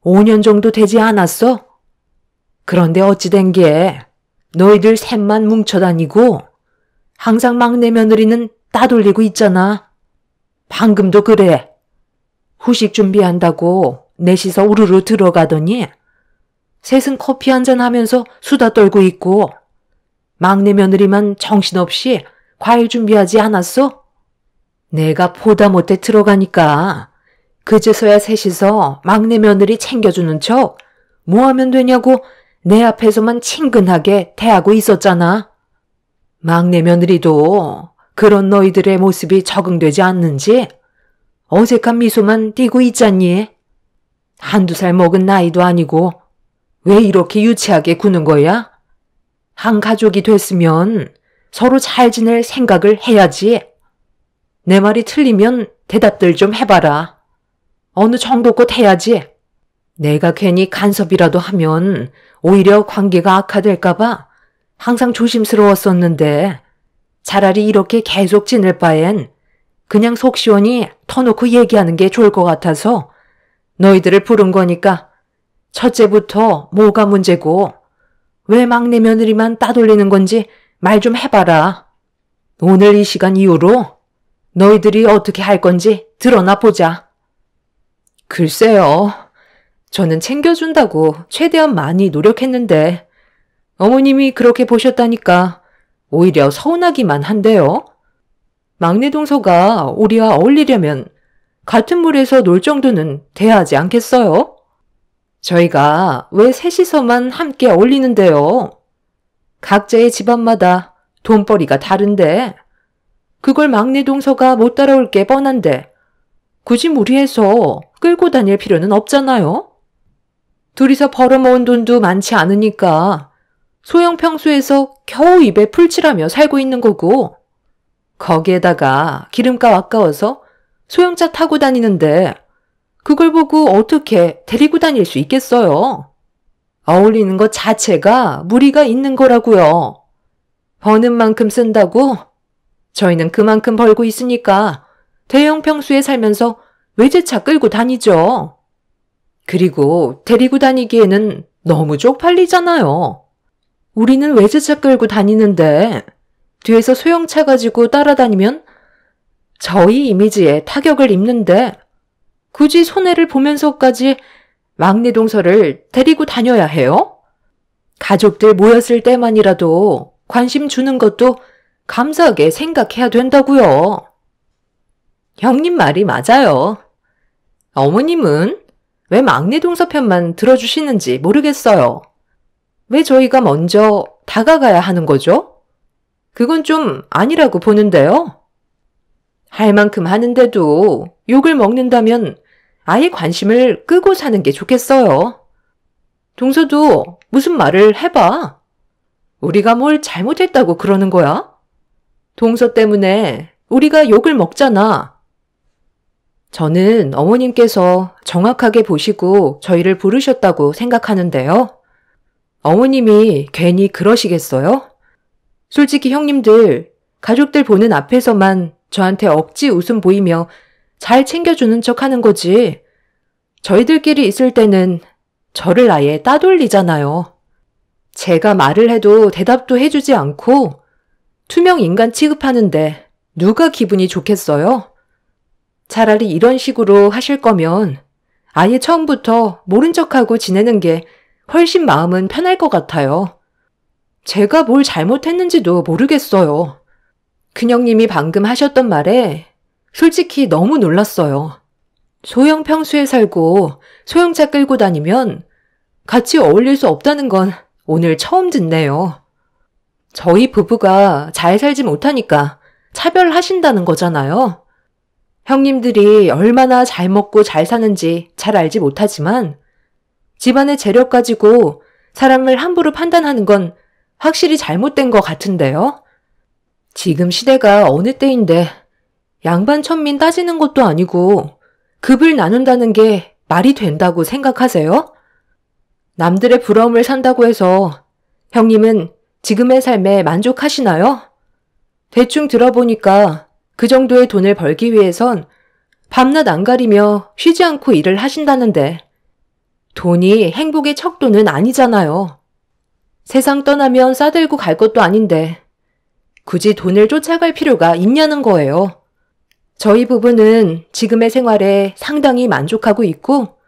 5년 정도 되지 않았어? 그런데 어찌 된 게 너희들 셋만 뭉쳐다니고 항상 막내 며느리는 따돌리고 있잖아. 방금도 그래. 후식 준비한다고 넷이서 우르르 들어가더니 셋은 커피 한잔 하면서 수다 떨고 있고 막내 며느리만 정신없이 과일 준비하지 않았어? 내가 보다 못해 들어가니까 그제서야 셋이서 막내 며느리 챙겨주는 척 뭐 하면 되냐고 내 앞에서만 친근하게 대하고 있었잖아. 막내 며느리도 그런 너희들의 모습이 적응되지 않는지 어색한 미소만 띠고 있잖니. 한두 살 먹은 나이도 아니고 왜 이렇게 유치하게 구는 거야? 한 가족이 됐으면 서로 잘 지낼 생각을 해야지. 내 말이 틀리면 대답들 좀 해봐라. 어느 정도껏 해야지. 내가 괜히 간섭이라도 하면 오히려 관계가 악화될까봐 항상 조심스러웠었는데 차라리 이렇게 계속 지낼 바엔 그냥 속 시원히 터놓고 얘기하는 게 좋을 것 같아서 너희들을 부른 거니까 첫째부터 뭐가 문제고 왜 막내 며느리만 따돌리는 건지 말 좀 해봐라. 오늘 이 시간 이후로 너희들이 어떻게 할 건지 드러나 보자. 글쎄요. 저는 챙겨준다고 최대한 많이 노력했는데 어머님이 그렇게 보셨다니까 오히려 서운하기만 한데요. 막내 동서가 우리와 어울리려면 같은 물에서 놀 정도는 돼야 하지 않겠어요? 저희가 왜 셋이서만 함께 어울리는데요? 각자의 집안마다 돈벌이가 다른데 그걸 막내 동서가 못 따라올 게 뻔한데 굳이 무리해서 끌고 다닐 필요는 없잖아요. 둘이서 벌어모은 돈도 많지 않으니까 소형 평수에서 겨우 입에 풀칠하며 살고 있는 거고, 거기에다가 기름값 아까워서 소형차 타고 다니는데 그걸 보고 어떻게 데리고 다닐 수 있겠어요? 어울리는 것 자체가 무리가 있는 거라고요. 버는 만큼 쓴다고? 저희는 그만큼 벌고 있으니까 대형 평수에 살면서 외제차 끌고 다니죠. 그리고 데리고 다니기에는 너무 쪽팔리잖아요. 우리는 외제차 끌고 다니는데 뒤에서 소형차 가지고 따라다니면 저희 이미지에 타격을 입는데 굳이 손해를 보면서까지 막내 동서를 데리고 다녀야 해요? 가족들 모였을 때만이라도 관심 주는 것도 감사하게 생각해야 된다고요. 형님 말이 맞아요. 어머님은 왜 막내 동서 편만 들어주시는지 모르겠어요. 왜 저희가 먼저 다가가야 하는 거죠? 그건 좀 아니라고 보는데요. 할 만큼 하는데도 욕을 먹는다면 아예 관심을 끄고 사는 게 좋겠어요. 동서도 무슨 말을 해봐. 우리가 뭘 잘못했다고 그러는 거야? 동서 때문에 우리가 욕을 먹잖아. 저는 어머님께서 정확하게 보시고 저희를 부르셨다고 생각하는데요. 어머님이 괜히 그러시겠어요? 솔직히 형님들, 가족들 보는 앞에서만 저한테 억지 웃음 보이며 잘 챙겨주는 척 하는 거지. 저희들끼리 있을 때는 저를 아예 따돌리잖아요. 제가 말을 해도 대답도 해주지 않고 투명 인간 취급하는데 누가 기분이 좋겠어요? 차라리 이런 식으로 하실 거면 아예 처음부터 모른 척하고 지내는 게 훨씬 마음은 편할 것 같아요. 제가 뭘 잘못했는지도 모르겠어요. 큰형님이 방금 하셨던 말에 솔직히 너무 놀랐어요. 소형 평수에 살고 소형차 끌고 다니면 같이 어울릴 수 없다는 건 오늘 처음 듣네요. 저희 부부가 잘 살지 못하니까 차별하신다는 거잖아요. 형님들이 얼마나 잘 먹고 잘 사는지 잘 알지 못하지만 집안의 재력 가지고 사람을 함부로 판단하는 건 확실히 잘못된 것 같은데요. 지금 시대가 어느 때인데 양반 천민 따지는 것도 아니고 급을 나눈다는 게 말이 된다고 생각하세요? 남들의 부러움을 산다고 해서 형님은 지금의 삶에 만족하시나요? 대충 들어보니까 그 정도의 돈을 벌기 위해선 밤낮 안 가리며 쉬지 않고 일을 하신다는데 돈이 행복의 척도는 아니잖아요. 세상 떠나면 싸들고 갈 것도 아닌데 굳이 돈을 쫓아갈 필요가 있냐는 거예요. 저희 부부는 지금의 생활에 상당히 만족하고 있고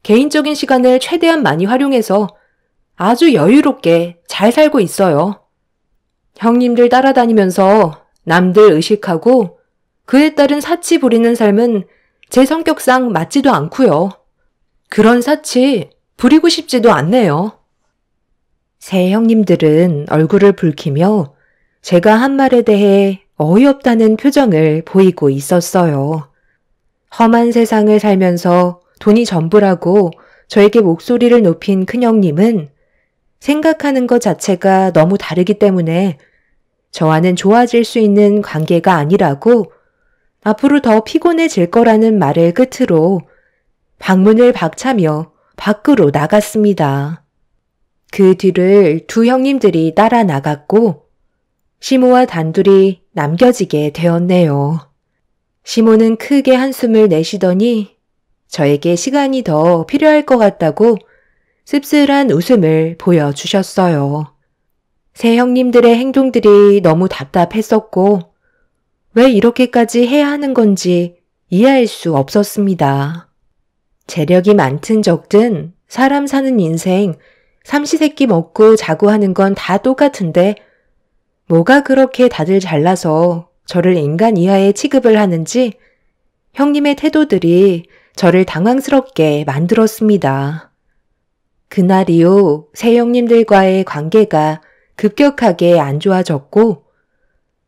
개인적인 시간을 최대한 많이 활용해서 아주 여유롭게 잘 살고 있어요. 형님들 따라다니면서 남들 의식하고 그에 따른 사치 부리는 삶은 제 성격상 맞지도 않고요. 그런 사치 부리고 싶지도 않네요. 새 형님들은 얼굴을 붉히며 제가 한 말에 대해 어이없다는 표정을 보이고 있었어요. 험한 세상을 살면서 돈이 전부라고 저에게 목소리를 높인 큰형님은 생각하는 것 자체가 너무 다르기 때문에 저와는 좋아질 수 있는 관계가 아니라고 앞으로 더 피곤해질 거라는 말을 끝으로 방문을 박차며 밖으로 나갔습니다. 그 뒤를 두 형님들이 따라 나갔고 시모와 단둘이 남겨지게 되었네요. 시모는 크게 한숨을 내쉬더니 저에게 시간이 더 필요할 것 같다고 씁쓸한 웃음을 보여주셨어요. 새 형님들의 행동들이 너무 답답했었고 왜 이렇게까지 해야 하는 건지 이해할 수 없었습니다. 재력이 많든 적든 사람 사는 인생 삼시세끼 먹고 자고 하는 건 다 똑같은데 뭐가 그렇게 다들 잘나서 저를 인간 이하의 취급을 하는지 형님의 태도들이 저를 당황스럽게 만들었습니다. 그날 이후 새 형님들과의 관계가 급격하게 안 좋아졌고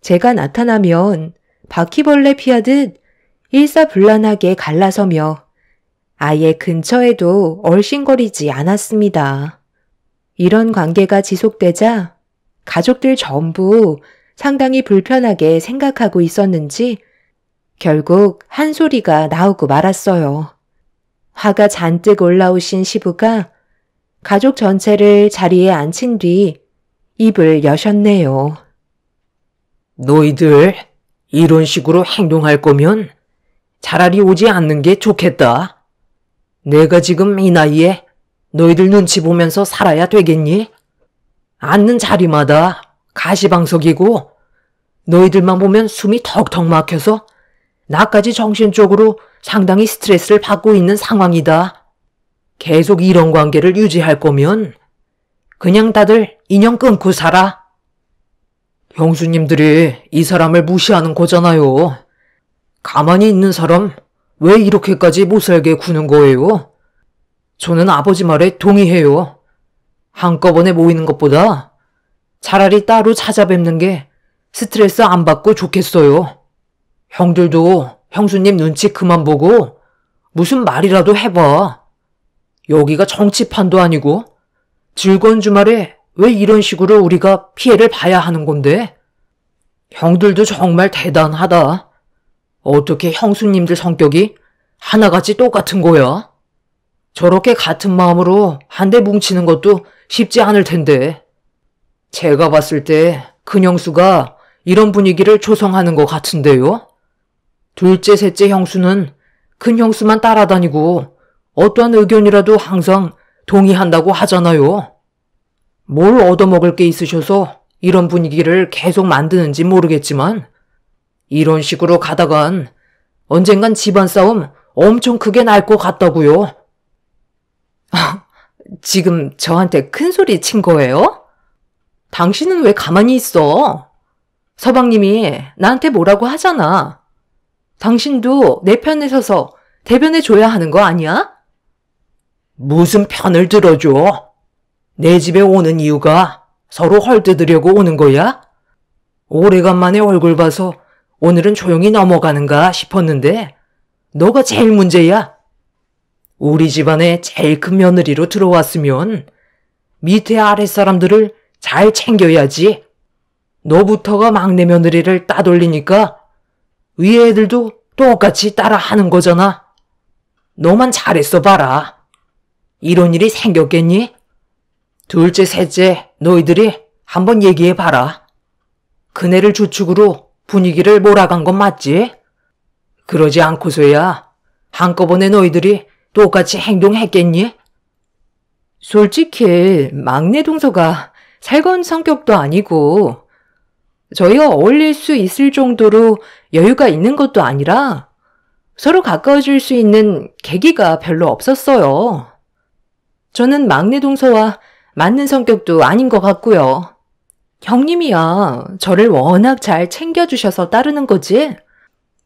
제가 나타나면 바퀴벌레 피하듯 일사불란하게 갈라서며 아예 근처에도 얼씬거리지 않았습니다. 이런 관계가 지속되자 가족들 전부 상당히 불편하게 생각하고 있었는지 결국 한 소리가 나오고 말았어요. 화가 잔뜩 올라오신 시부가 가족 전체를 자리에 앉힌 뒤 입을 여셨네요. 너희들 이런 식으로 행동할 거면 차라리 오지 않는 게 좋겠다. 내가 지금 이 나이에 너희들 눈치 보면서 살아야 되겠니? 앉는 자리마다 가시방석이고 너희들만 보면 숨이 턱턱 막혀서 나까지 정신적으로 상당히 스트레스를 받고 있는 상황이다. 계속 이런 관계를 유지할 거면 그냥 다들 인연 끊고 살아. 형수님들이 이 사람을 무시하는 거잖아요. 가만히 있는 사람 왜 이렇게까지 못살게 구는 거예요? 저는 아버지 말에 동의해요. 한꺼번에 모이는 것보다 차라리 따로 찾아뵙는 게 스트레스 안 받고 좋겠어요. 형들도 형수님 눈치 그만 보고 무슨 말이라도 해봐. 여기가 정치판도 아니고 즐거운 주말에 왜 이런 식으로 우리가 피해를 봐야 하는 건데? 형들도 정말 대단하다. 어떻게 형수님들 성격이 하나같이 똑같은 거야? 저렇게 같은 마음으로 한데 뭉치는 것도 쉽지 않을 텐데. 제가 봤을 때 큰형수가 이런 분위기를 조성하는 것 같은데요. 둘째, 셋째 형수는 큰형수만 따라다니고 어떠한 의견이라도 항상 동의한다고 하잖아요. 뭘 얻어먹을 게 있으셔서 이런 분위기를 계속 만드는지 모르겠지만 이런 식으로 가다간 언젠간 집안 싸움 엄청 크게 날 것 같다고요. 지금 저한테 큰 소리 친 거예요? 당신은 왜 가만히 있어? 서방님이 나한테 뭐라고 하잖아. 당신도 내 편에 서서 대변해 줘야 하는 거 아니야? 무슨 편을 들어줘? 내 집에 오는 이유가 서로 헐뜯으려고 오는 거야? 오래간만에 얼굴 봐서 오늘은 조용히 넘어가는가 싶었는데 너가 제일 문제야. 우리 집안에 제일 큰 며느리로 들어왔으면 밑에 아랫사람들을 잘 챙겨야지. 너부터가 막내 며느리를 따돌리니까 위에 애들도 똑같이 따라 하는 거잖아. 너만 잘했어 봐라. 이런 일이 생겼겠니? 둘째, 셋째 너희들이 한번 얘기해 봐라. 그네를 주축으로 분위기를 몰아간 건 맞지? 그러지 않고서야 한꺼번에 너희들이 똑같이 행동했겠니? 솔직히 막내 동서가 살가운 성격도 아니고 저희가 어울릴 수 있을 정도로 여유가 있는 것도 아니라 서로 가까워질 수 있는 계기가 별로 없었어요. 저는 막내 동서와 맞는 성격도 아닌 것 같고요. 형님이야 저를 워낙 잘 챙겨주셔서 따르는 거지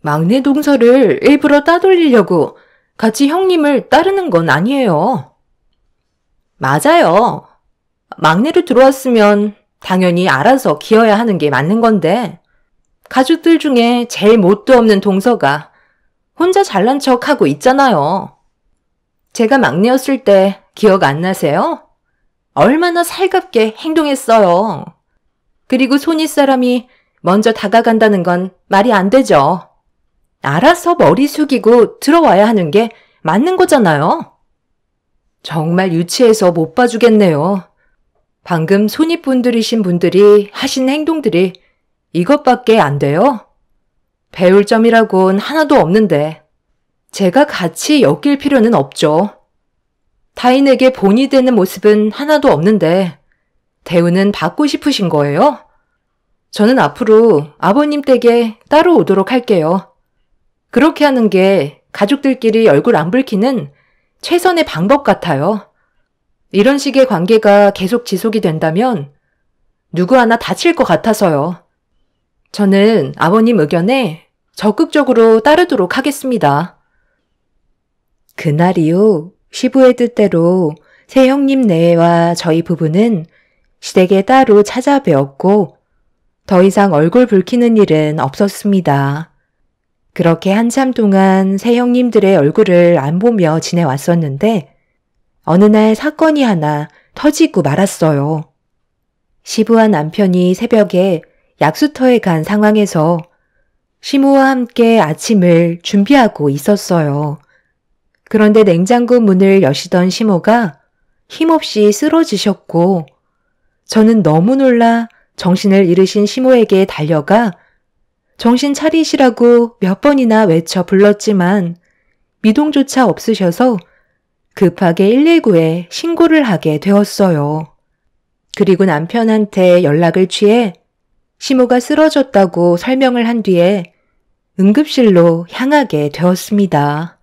막내 동서를 일부러 따돌리려고 같이 형님을 따르는 건 아니에요. 맞아요. 막내로 들어왔으면 당연히 알아서 기어야 하는 게 맞는 건데 가족들 중에 제일 뭣도 없는 동서가 혼자 잘난 척하고 있잖아요. 제가 막내였을 때 기억 안 나세요? 얼마나 살갑게 행동했어요. 그리고 손윗사람이 먼저 다가간다는 건 말이 안 되죠. 알아서 머리 숙이고 들어와야 하는 게 맞는 거잖아요. 정말 유치해서 못 봐주겠네요. 방금 손윗분들이신 분들이 하신 행동들이 이것밖에 안 돼요? 배울 점이라곤 하나도 없는데 제가 같이 엮일 필요는 없죠. 타인에게 본이 되는 모습은 하나도 없는데 대우는 받고 싶으신 거예요? 저는 앞으로 아버님 댁에 따로 오도록 할게요. 그렇게 하는 게 가족들끼리 얼굴 안 붉히는 최선의 방법 같아요. 이런 식의 관계가 계속 지속이 된다면 누구 하나 다칠 것 같아서요. 저는 아버님 의견에 적극적으로 따르도록 하겠습니다. 그날 이후 시부의 뜻대로 새 형님네와 저희 부부는 시댁에 따로 찾아뵈었고 더 이상 얼굴 붉히는 일은 없었습니다. 그렇게 한참 동안 새 형님들의 얼굴을 안 보며 지내왔었는데 어느 날 사건이 하나 터지고 말았어요. 시부와 남편이 새벽에 약수터에 간 상황에서 시모와 함께 아침을 준비하고 있었어요. 그런데 냉장고 문을 여시던 시모가 힘없이 쓰러지셨고 저는 너무 놀라 정신을 잃으신 시모에게 달려가 정신 차리시라고 몇 번이나 외쳐 불렀지만 미동조차 없으셔서 급하게 119에 신고를 하게 되었어요. 그리고 남편한테 연락을 취해 시모가 쓰러졌다고 설명을 한 뒤에 응급실로 향하게 되었습니다.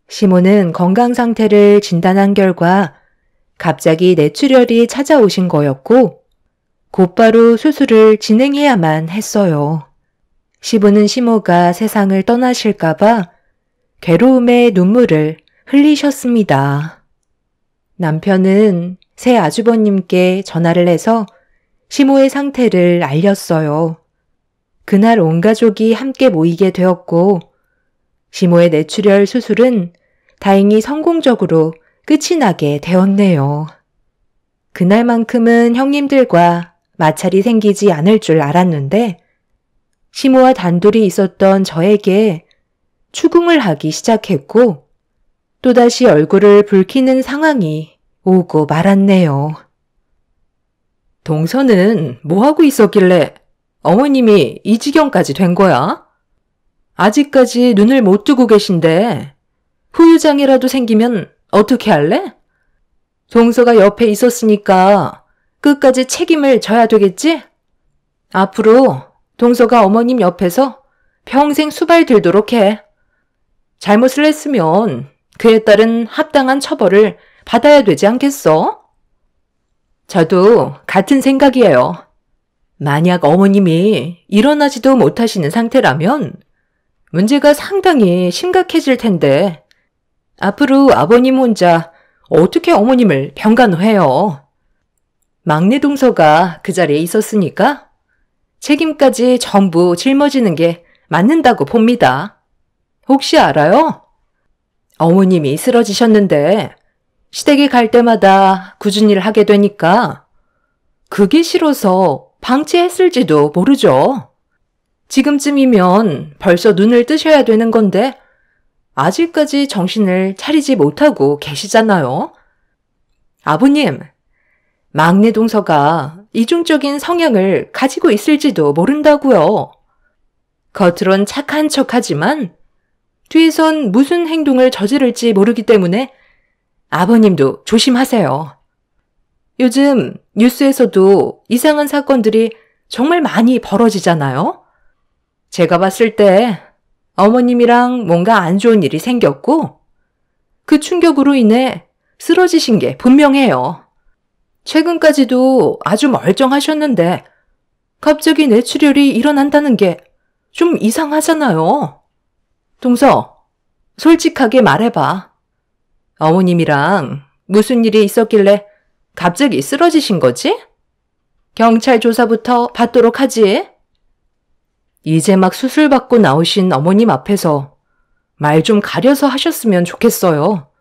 시모는 건강 상태를 진단한 결과 갑자기 뇌출혈이 찾아오신 거였고 곧바로 수술을 진행해야만 했어요. 시부는 시모가 세상을 떠나실까봐 괴로움의 눈물을 흘리셨습니다. 남편은 새 아주버님께 전화를 해서 시모의 상태를 알렸어요. 그날 온 가족이 함께 모이게 되었고 시모의 뇌출혈 수술은 다행히 성공적으로 끝이 나게 되었네요. 그날만큼은 형님들과 마찰이 생기지 않을 줄 알았는데 시모와 단둘이 있었던 저에게 추궁을 하기 시작했고 또다시 얼굴을 붉히는 상황이 오고 말았네요. 동서는 뭐하고 있었길래 어머님이 이 지경까지 된 거야? 아직까지 눈을 못 뜨고 계신데 후유장애라도 생기면 어떻게 할래? 동서가 옆에 있었으니까 끝까지 책임을 져야 되겠지? 앞으로 동서가 어머님 옆에서 평생 수발 들도록 해. 잘못을 했으면 그에 따른 합당한 처벌을 받아야 되지 않겠어? 저도 같은 생각이에요. 만약 어머님이 일어나지도 못하시는 상태라면 문제가 상당히 심각해질 텐데 앞으로 아버님 혼자 어떻게 어머님을 병간호해요? 막내 동서가 그 자리에 있었으니까 책임까지 전부 짊어지는 게 맞는다고 봅니다. 혹시 알아요? 어머님이 쓰러지셨는데 시댁에 갈 때마다 꾸준히 일을 하게 되니까 그게 싫어서 방치했을지도 모르죠. 지금쯤이면 벌써 눈을 뜨셔야 되는 건데 아직까지 정신을 차리지 못하고 계시잖아요. 아버님, 막내 동서가 이중적인 성향을 가지고 있을지도 모른다고요. 겉으론 착한 척하지만 뒤에선 무슨 행동을 저지를지 모르기 때문에 아버님도 조심하세요. 요즘 뉴스에서도 이상한 사건들이 정말 많이 벌어지잖아요. 제가 봤을 때 어머님이랑 뭔가 안 좋은 일이 생겼고 그 충격으로 인해 쓰러지신 게 분명해요. 최근까지도 아주 멀쩡하셨는데 갑자기 뇌출혈이 일어난다는 게 좀 이상하잖아요. 동서, 솔직하게 말해봐. 어머님이랑 무슨 일이 있었길래 갑자기 쓰러지신 거지? 경찰 조사부터 받도록 하지. 이제 막 수술 받고 나오신 어머님 앞에서 말 좀 가려서 하셨으면 좋겠어요.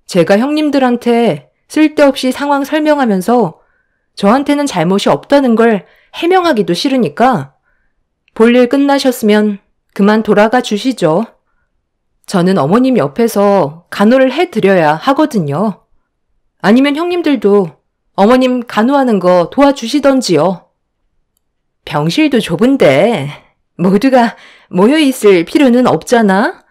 제가 형님들한테 쓸데없이 상황 설명하면서 저한테는 잘못이 없다는 걸 해명하기도 싫으니까 볼일 끝나셨으면 그만 돌아가 주시죠. 저는 어머님 옆에서 간호를 해드려야 하거든요. 아니면 형님들도 어머님 간호하는 거 도와주시던지요. 병실도 좁은데 모두가 모여있을 필요는 없잖아.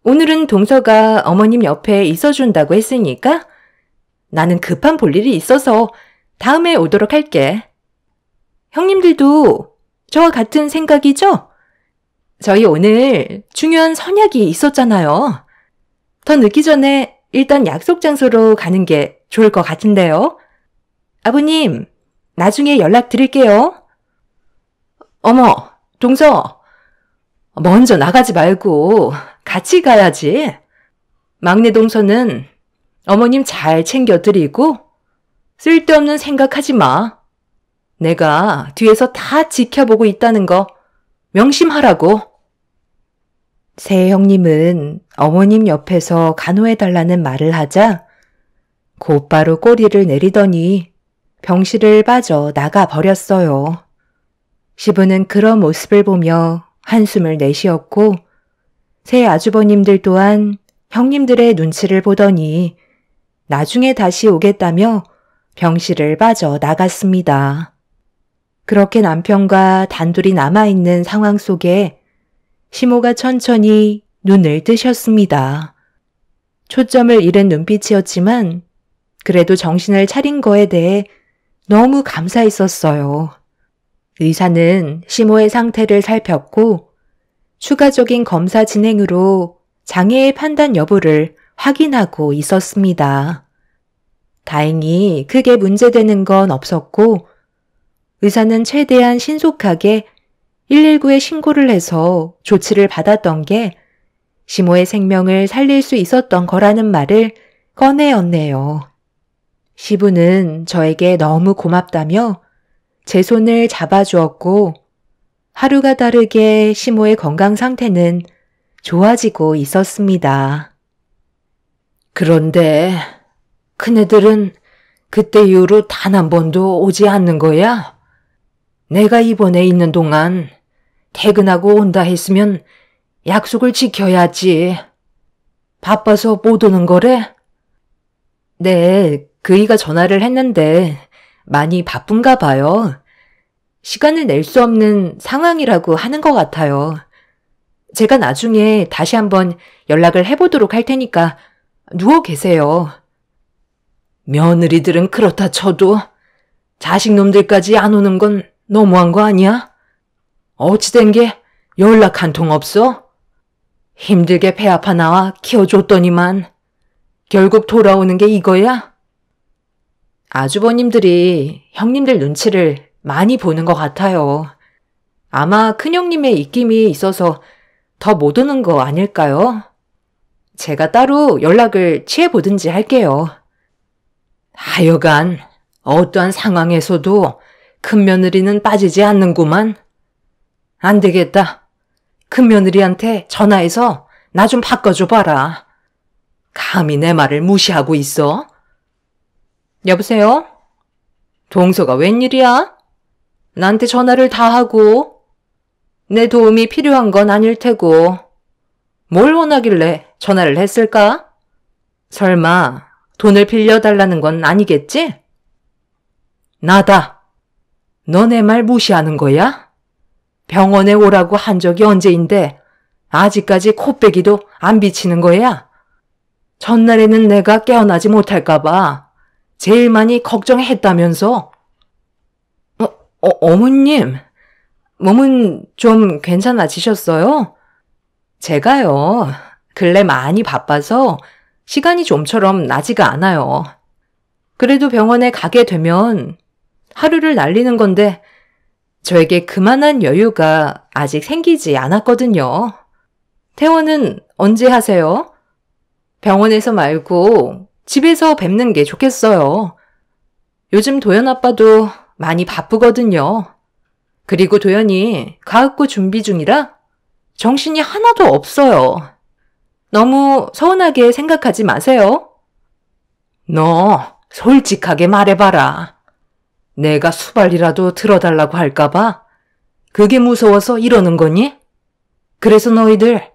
오늘은 동서가 어머님 옆에 있어준다고 했으니까 나는 급한 볼일이 있어서 다음에 오도록 할게. 형님들도 저와 같은 생각이죠? 저희 오늘 중요한 선약이 있었잖아요. 더 늦기 전에 일단 약속 장소로 가는 게 좋을 것 같은데요. 아버님, 나중에 연락드릴게요. 어머, 동서. 먼저 나가지 말고 같이 가야지. 막내 동서는 어머님 잘 챙겨드리고 쓸데없는 생각하지 마. 내가 뒤에서 다 지켜보고 있다는 거 명심하라고. 새 형님은 어머님 옆에서 간호해달라는 말을 하자 곧바로 꼬리를 내리더니 병실을 빠져 나가 버렸어요. 시부는 그런 모습을 보며 한숨을 내쉬었고 새 아주버님들 또한 형님들의 눈치를 보더니 나중에 다시 오겠다며 병실을 빠져 나갔습니다. 그렇게 남편과 단둘이 남아있는 상황 속에 시모가 천천히 눈을 뜨셨습니다. 초점을 잃은 눈빛이었지만 그래도 정신을 차린 거에 대해 너무 감사했었어요. 의사는 시모의 상태를 살폈고 추가적인 검사 진행으로 장애의 판단 여부를 확인하고 있었습니다. 다행히 크게 문제되는 건 없었고 의사는 최대한 신속하게 119에 신고를 해서 조치를 받았던 게 시모의 생명을 살릴 수 있었던 거라는 말을 꺼내었네요. 시부는 저에게 너무 고맙다며 제 손을 잡아주었고 하루가 다르게 시모의 건강 상태는 좋아지고 있었습니다. 그런데 큰애들은 그때 이후로 단 한 번도 오지 않는 거야? 내가 입원해 있는 동안 퇴근하고 온다 했으면 약속을 지켜야지. 바빠서 못 오는 거래? 네, 그이가 전화를 했는데 많이 바쁜가 봐요. 시간을 낼 수 없는 상황이라고 하는 것 같아요. 제가 나중에 다시 한번 연락을 해보도록 할 테니까 누워 계세요. 며느리들은 그렇다 쳐도 자식놈들까지 안 오는 건 너무한 거 아니야? 어찌된 게 연락 한 통 없어? 힘들게 배 아파 나와 키워줬더니만 결국 돌아오는 게 이거야? 아주버님들이 형님들 눈치를 많이 보는 것 같아요. 아마 큰형님의 입김이 있어서 더 못 오는 거 아닐까요? 제가 따로 연락을 취해보든지 할게요. 하여간 어떠한 상황에서도 큰며느리는 빠지지 않는구만. 안 되겠다. 큰며느리한테 전화해서 나 좀 바꿔줘 봐라. 감히 내 말을 무시하고 있어? 여보세요? 동서가 웬일이야? 나한테 전화를 다 하고 내 도움이 필요한 건 아닐 테고 뭘 원하길래 전화를 했을까? 설마 돈을 빌려달라는 건 아니겠지? 나다. 너 내 말 무시하는 거야? 병원에 오라고 한 적이 언제인데 아직까지 코빼기도 안 비치는 거야? 전날에는 내가 깨어나지 못할까봐 제일 많이 걱정했다면서. 어머님, 몸은 좀 괜찮아지셨어요? 제가요, 근래 많이 바빠서 시간이 좀처럼 나지가 않아요. 그래도 병원에 가게 되면 하루를 날리는 건데 저에게 그만한 여유가 아직 생기지 않았거든요. 퇴원은 언제 하세요? 병원에서 말고 집에서 뵙는 게 좋겠어요. 요즘 도연 아빠도 많이 바쁘거든요. 그리고 도연이 가학고 준비 중이라 정신이 하나도 없어요. 너무 서운하게 생각하지 마세요. 너 솔직하게 말해봐라. 내가 수발이라도 들어달라고 할까봐 그게 무서워서 이러는 거니? 그래서 너희들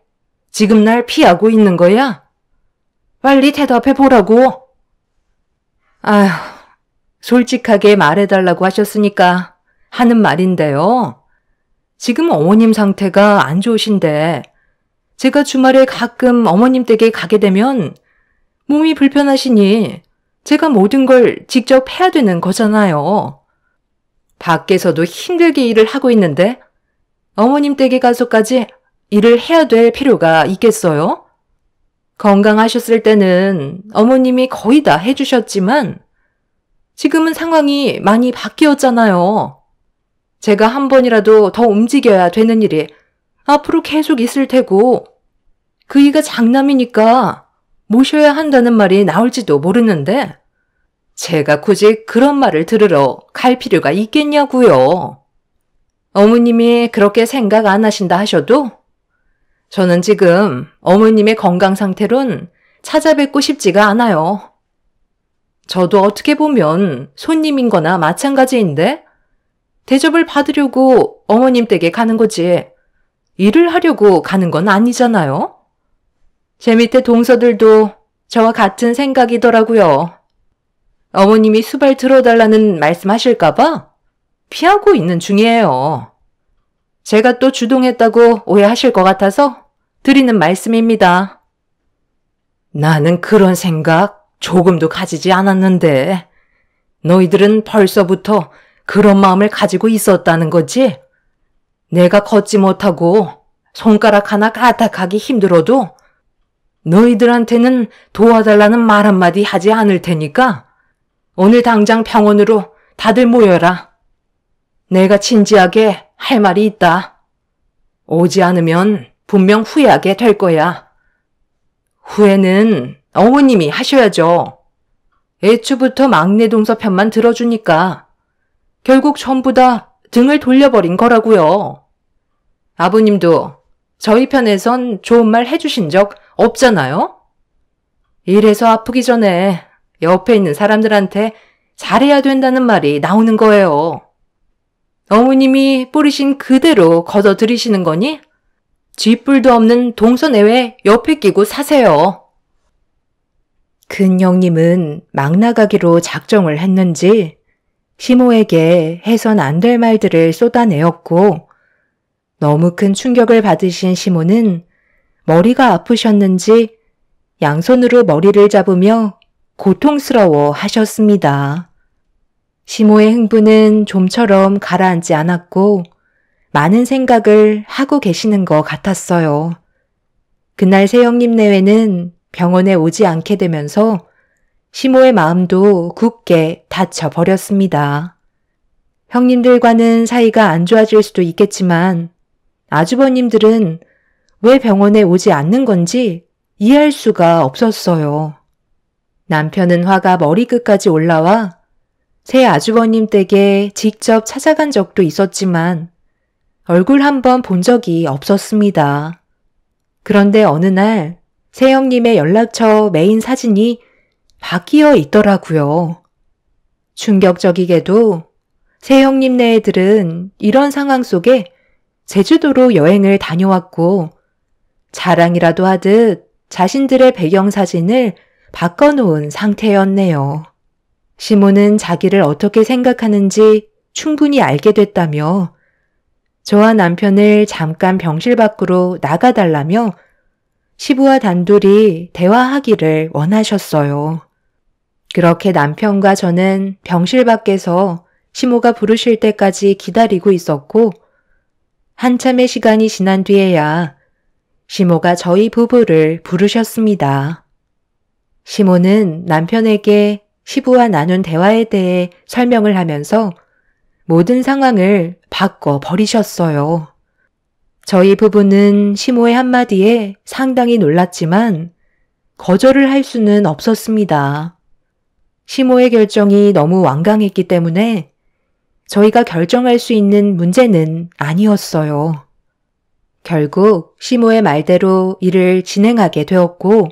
지금 날 피하고 있는 거야? 빨리 대답해 보라고. 아휴, 솔직하게 말해달라고 하셨으니까 하는 말인데요. 지금 어머님 상태가 안 좋으신데 제가 주말에 가끔 어머님 댁에 가게 되면 몸이 불편하시니 제가 모든 걸 직접 해야 되는 거잖아요. 밖에서도 힘들게 일을 하고 있는데 어머님 댁에 가서까지 일을 해야 될 필요가 있겠어요? 건강하셨을 때는 어머님이 거의 다 해주셨지만 지금은 상황이 많이 바뀌었잖아요. 제가 한 번이라도 더 움직여야 되는 일이 앞으로 계속 있을 테고 그이가 장남이니까 모셔야 한다는 말이 나올지도 모르는데 제가 굳이 그런 말을 들으러 갈 필요가 있겠냐고요. 어머님이 그렇게 생각 안 하신다 하셔도 저는 지금 어머님의 건강 상태론 찾아뵙고 싶지가 않아요. 저도 어떻게 보면 손님인 거나 마찬가지인데 대접을 받으려고 어머님 댁에 가는 거지 일을 하려고 가는 건 아니잖아요. 제 밑에 동서들도 저와 같은 생각이더라고요. 어머님이 수발 들어달라는 말씀하실까봐 피하고 있는 중이에요. 제가 또 주동했다고 오해하실 것 같아서 드리는 말씀입니다. 나는 그런 생각 조금도 가지지 않았는데 너희들은 벌써부터 그런 마음을 가지고 있었다는 거지? 내가 걷지 못하고 손가락 하나 까딱하기 힘들어도 너희들한테는 도와달라는 말 한마디 하지 않을 테니까 오늘 당장 병원으로 다들 모여라. 내가 진지하게 할 말이 있다. 오지 않으면 분명 후회하게 될 거야. 후회는 어머님이 하셔야죠. 애초부터 막내 동서 편만 들어주니까 결국 전부 다 등을 돌려버린 거라고요. 아버님도 저희 편에선 좋은 말 해주신 적 없잖아요? 이래서 아프기 전에 옆에 있는 사람들한테 잘해야 된다는 말이 나오는 거예요. 어머님이 뿌리신 그대로 걷어들이시는 거니 쥐뿔도 없는 동서내외 옆에 끼고 사세요. 근영님은 막 나가기로 작정을 했는지 시모에게 해선 안 될 말들을 쏟아내었고 너무 큰 충격을 받으신 시모는 머리가 아프셨는지 양손으로 머리를 잡으며 고통스러워 하셨습니다. 시모의 흥분은 좀처럼 가라앉지 않았고 많은 생각을 하고 계시는 것 같았어요. 그날 새형님 내외는 병원에 오지 않게 되면서 시모의 마음도 굳게 닫혀버렸습니다. 형님들과는 사이가 안 좋아질 수도 있겠지만 아주버님들은 왜 병원에 오지 않는 건지 이해할 수가 없었어요. 남편은 화가 머리끝까지 올라와 새 아주버님 댁에 직접 찾아간 적도 있었지만 얼굴 한번 본 적이 없었습니다. 그런데 어느 날 새형님의 연락처 메인 사진이 바뀌어 있더라고요. 충격적이게도 새형님 네들은 이런 상황 속에 제주도로 여행을 다녀왔고 자랑이라도 하듯 자신들의 배경사진을 바꿔놓은 상태였네요. 시모는 자기를 어떻게 생각하는지 충분히 알게 됐다며 저와 남편을 잠깐 병실 밖으로 나가달라며 시부와 단둘이 대화하기를 원하셨어요. 그렇게 남편과 저는 병실 밖에서 시모가 부르실 때까지 기다리고 있었고 한참의 시간이 지난 뒤에야 시모가 저희 부부를 부르셨습니다. 시모는 남편에게 시부와 나눈 대화에 대해 설명을 하면서 모든 상황을 바꿔버리셨어요. 저희 부부는 시모의 한마디에 상당히 놀랐지만 거절을 할 수는 없었습니다. 시모의 결정이 너무 완강했기 때문에 저희가 결정할 수 있는 문제는 아니었어요. 결국 시모의 말대로 일을 진행하게 되었고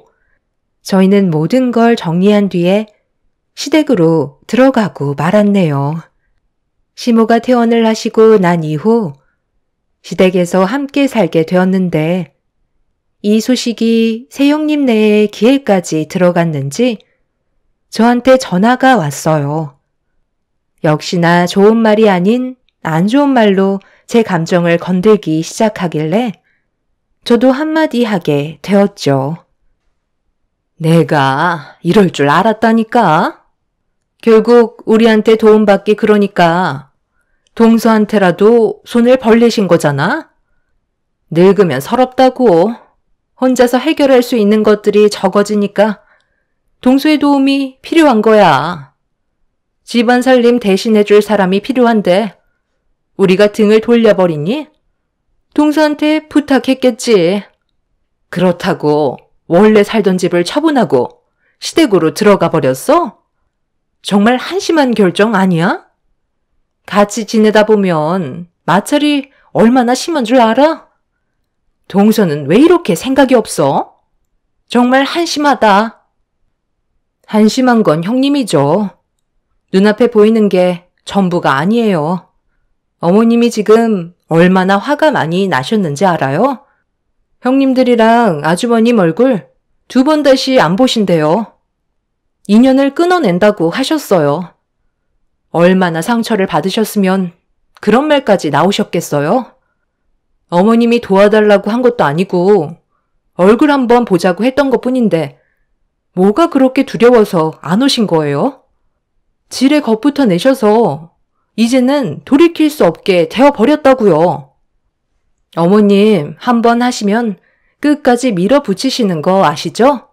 저희는 모든 걸 정리한 뒤에 시댁으로 들어가고 말았네요. 시모가 퇴원을 하시고 난 이후 시댁에서 함께 살게 되었는데 이 소식이 새형님 네의 귀에까지 들어갔는지 저한테 전화가 왔어요. 역시나 좋은 말이 아닌 안 좋은 말로 제 감정을 건들기 시작하길래 저도 한마디 하게 되었죠. 내가 이럴 줄 알았다니까. 결국 우리한테 도움받기 그러니까 동서한테라도 손을 벌리신 거잖아. 늙으면 서럽다고. 혼자서 해결할 수 있는 것들이 적어지니까 동서의 도움이 필요한 거야. 집안 살림 대신해줄 사람이 필요한데 우리가 등을 돌려버리니 동서한테 부탁했겠지. 그렇다고 원래 살던 집을 처분하고 시댁으로 들어가 버렸어? 정말 한심한 결정 아니야? 같이 지내다 보면 마찰이 얼마나 심한 줄 알아? 동서는 왜 이렇게 생각이 없어? 정말 한심하다. 한심한 건 형님이죠. 눈앞에 보이는 게 전부가 아니에요. 어머님이 지금 얼마나 화가 많이 나셨는지 알아요? 형님들이랑 아주버님 얼굴 2번 다시 안 보신대요. 인연을 끊어낸다고 하셨어요. 얼마나 상처를 받으셨으면 그런 말까지 나오셨겠어요? 어머님이 도와달라고 한 것도 아니고 얼굴 한번 보자고 했던 것뿐인데 뭐가 그렇게 두려워서 안 오신 거예요? 지레 겁부터 내셔서 이제는 돌이킬 수 없게 되어버렸다고요. 어머님 한번 하시면 끝까지 밀어붙이시는 거 아시죠?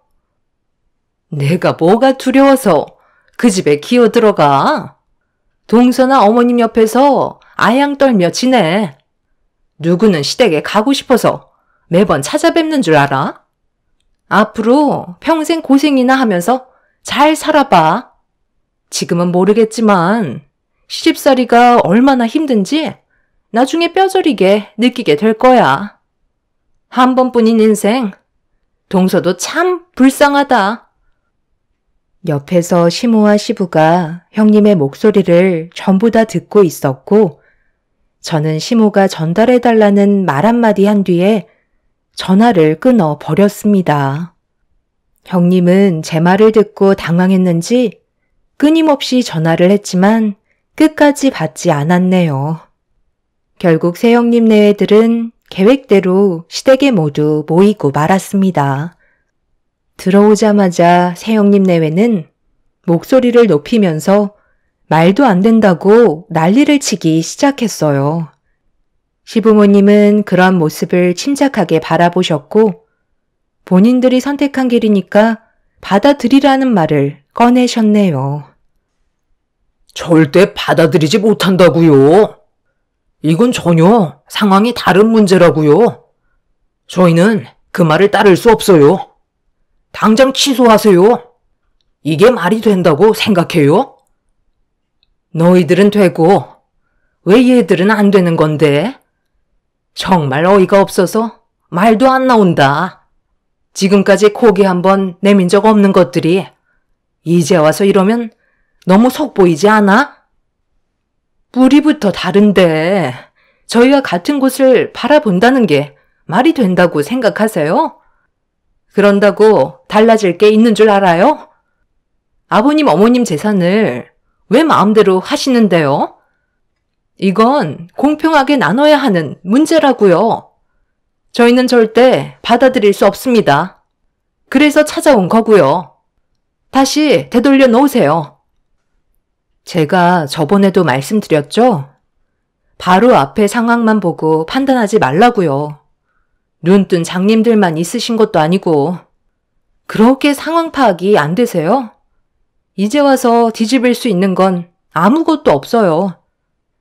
내가 뭐가 두려워서 그 집에 기어 들어가? 동서나 어머님 옆에서 아양 떨며 지내. 누구는 시댁에 가고 싶어서 매번 찾아뵙는 줄 알아? 앞으로 평생 고생이나 하면서 잘 살아봐. 지금은 모르겠지만 시집살이가 얼마나 힘든지 나중에 뼈저리게 느끼게 될 거야. 한 번뿐인 인생, 동서도 참 불쌍하다. 옆에서 시모와 시부가 형님의 목소리를 전부 다 듣고 있었고 저는 시모가 전달해달라는 말 한마디 한 뒤에 전화를 끊어 버렸습니다. 형님은 제 말을 듣고 당황했는지 끊임없이 전화를 했지만 끝까지 받지 않았네요. 결국 새형님 네들은 계획대로 시댁에 모두 모이고 말았습니다. 들어오자마자 새형님 내외는 목소리를 높이면서 말도 안 된다고 난리를 치기 시작했어요. 시부모님은 그런 모습을 침착하게 바라보셨고 본인들이 선택한 길이니까 받아들이라는 말을 꺼내셨네요. 절대 받아들이지 못한다고요. 이건 전혀 상황이 다른 문제라고요. 저희는 그 말을 따를 수 없어요. 당장 취소하세요. 이게 말이 된다고 생각해요? 너희들은 되고 왜 얘들은 안 되는 건데? 정말 어이가 없어서 말도 안 나온다. 지금까지 고개 한번 내민 적 없는 것들이 이제 와서 이러면 너무 속 보이지 않아? 뿌리부터 다른데 저희와 같은 곳을 바라본다는 게 말이 된다고 생각하세요? 그런다고 달라질 게 있는 줄 알아요? 아버님, 어머님 재산을 왜 마음대로 하시는데요? 이건 공평하게 나눠야 하는 문제라고요. 저희는 절대 받아들일 수 없습니다. 그래서 찾아온 거고요. 다시 되돌려 놓으세요. 제가 저번에도 말씀드렸죠? 바로 앞에 상황만 보고 판단하지 말라고요. 눈뜬 장님들만 있으신 것도 아니고 그렇게 상황 파악이 안 되세요? 이제 와서 뒤집을 수 있는 건 아무것도 없어요.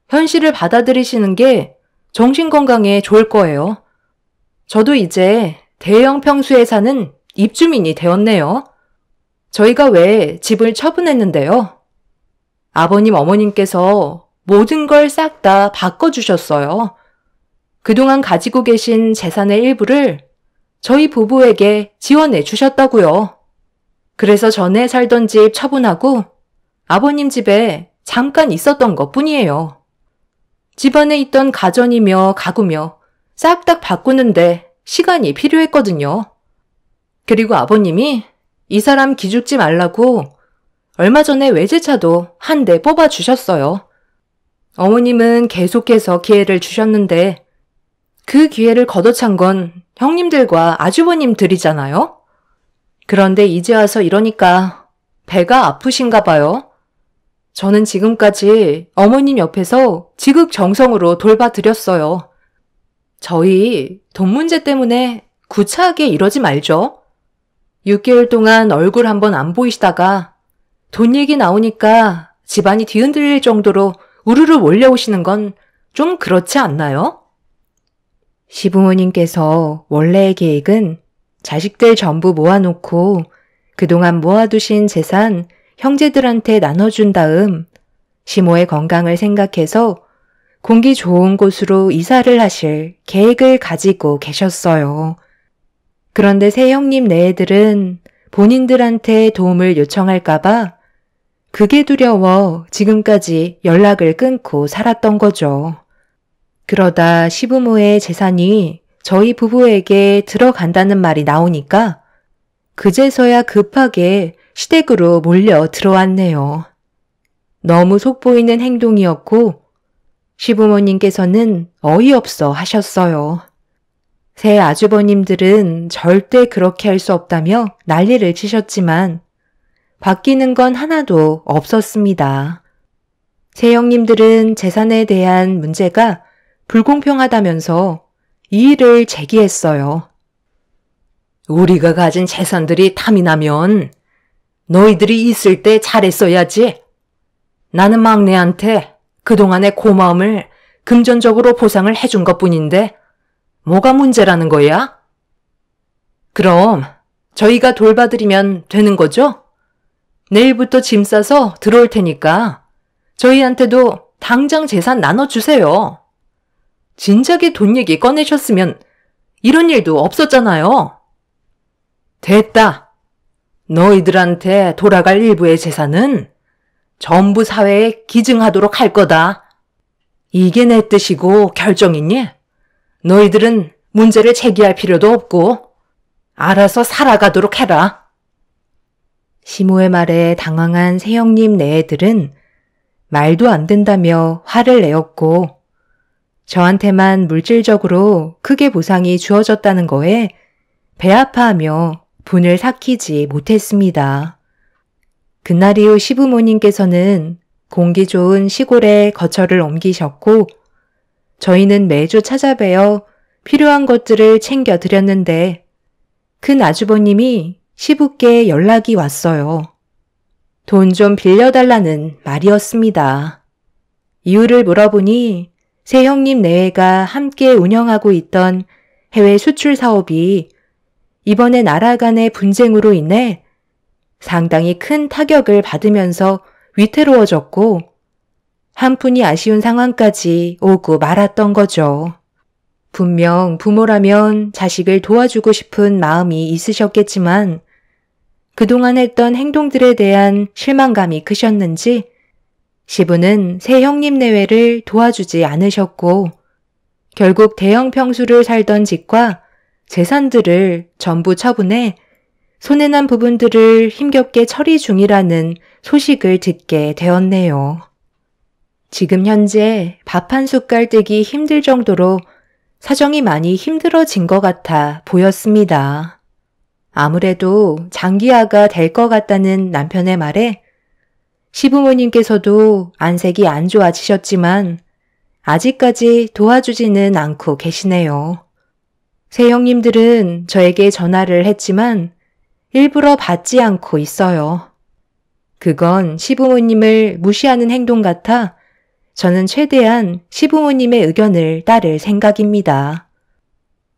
현실을 받아들이시는 게 정신건강에 좋을 거예요. 저도 이제 대형 평수에 사는 입주민이 되었네요. 저희가 왜 집을 처분했는데요? 아버님, 어머님께서 모든 걸 싹 다 바꿔주셨어요. 그동안 가지고 계신 재산의 일부를 저희 부부에게 지원해 주셨다고요. 그래서 전에 살던 집 처분하고 아버님 집에 잠깐 있었던 것 뿐이에요. 집안에 있던 가전이며 가구며 싹 다 바꾸는데 시간이 필요했거든요. 그리고 아버님이 이 사람 기죽지 말라고 얼마 전에 외제차도 한 대 뽑아주셨어요. 어머님은 계속해서 기회를 주셨는데 그 기회를 걷어찬 건 형님들과 아주버님들이잖아요. 그런데 이제 와서 이러니까 배가 아프신가 봐요. 저는 지금까지 어머님 옆에서 지극정성으로 돌봐드렸어요. 저희 돈 문제 때문에 구차하게 이러지 말죠. 6개월 동안 얼굴 한번 안 보이시다가 돈 얘기 나오니까 집안이 뒤흔들릴 정도로 우르르 몰려오시는 건 좀 그렇지 않나요? 시부모님께서 원래의 계획은 자식들 전부 모아놓고 그동안 모아두신 재산 형제들한테 나눠준 다음 시모의 건강을 생각해서 공기 좋은 곳으로 이사를 하실 계획을 가지고 계셨어요. 그런데 새 형님 네들은 본인들한테 도움을 요청할까봐 그게 두려워 지금까지 연락을 끊고 살았던 거죠. 그러다 시부모의 재산이 저희 부부에게 들어간다는 말이 나오니까 그제서야 급하게 시댁으로 몰려 들어왔네요. 너무 속보이는 행동이었고 시부모님께서는 어이없어 하셨어요. 새 아주버님들은 절대 그렇게 할 수 없다며 난리를 치셨지만 바뀌는 건 하나도 없었습니다. 새 형님들은 재산에 대한 문제가 불공평하다면서 이의를 제기했어요. 우리가 가진 재산들이 탐이 나면 너희들이 있을 때 잘했어야지. 나는 막내한테 그동안의 고마움을 금전적으로 보상을 해준 것뿐인데 뭐가 문제라는 거야? 그럼 저희가 돌봐드리면 되는 거죠? 내일부터 짐 싸서 들어올 테니까 저희한테도 당장 재산 나눠주세요. 진작에 돈 얘기 꺼내셨으면 이런 일도 없었잖아요. 됐다. 너희들한테 돌아갈 일부의 재산은 전부 사회에 기증하도록 할 거다. 이게 내 뜻이고 결정이니? 너희들은 문제를 제기할 필요도 없고 알아서 살아가도록 해라. 시모의 말에 당황한 새형님 네애들은 말도 안 된다며 화를 내었고 저한테만 물질적으로 크게 보상이 주어졌다는 거에 배 아파하며 분을 삭히지 못했습니다. 그날 이후 시부모님께서는 공기 좋은 시골에 거처를 옮기셨고 저희는 매주 찾아뵈어 필요한 것들을 챙겨드렸는데 큰 아주버님이 시부께 연락이 왔어요. 돈 좀 빌려달라는 말이었습니다. 이유를 물어보니 새 형님 내외가 함께 운영하고 있던 해외 수출 사업이 이번에 나라 간의 분쟁으로 인해 상당히 큰 타격을 받으면서 위태로워졌고 한푼이 아쉬운 상황까지 오고 말았던 거죠. 분명 부모라면 자식을 도와주고 싶은 마음이 있으셨겠지만 그동안 했던 행동들에 대한 실망감이 크셨는지 시부는 새 형님 내외를 도와주지 않으셨고 결국 대형 평수를 살던 집과 재산들을 전부 처분해 손해난 부분들을 힘겹게 처리 중이라는 소식을 듣게 되었네요. 지금 현재 밥 한 숟갈 뜨기 힘들 정도로 사정이 많이 힘들어진 것 같아 보였습니다. 아무래도 장기화가 될 것 같다는 남편의 말에 시부모님께서도 안색이 안 좋아지셨지만 아직까지 도와주지는 않고 계시네요. 새 형님들은 저에게 전화를 했지만 일부러 받지 않고 있어요. 그건 시부모님을 무시하는 행동 같아 저는 최대한 시부모님의 의견을 따를 생각입니다.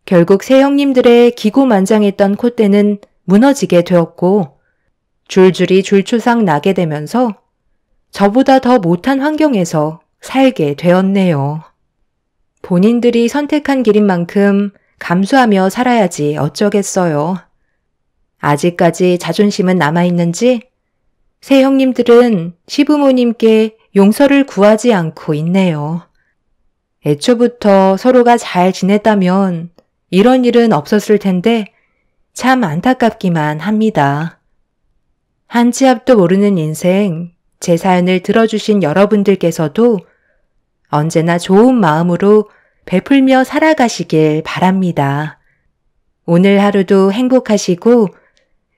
결국 새 형님들의 기고만장했던 콧대는 무너지게 되었고 줄줄이 줄초상 나게 되면서 저보다 더 못한 환경에서 살게 되었네요. 본인들이 선택한 길인 만큼 감수하며 살아야지 어쩌겠어요. 아직까지 자존심은 남아있는지 새 형님들은 시부모님께 용서를 구하지 않고 있네요. 애초부터 서로가 잘 지냈다면 이런 일은 없었을 텐데 참 안타깝기만 합니다. 한 치 앞도 모르는 인생, 제 사연을 들어주신 여러분들께서도 언제나 좋은 마음으로 베풀며 살아가시길 바랍니다. 오늘 하루도 행복하시고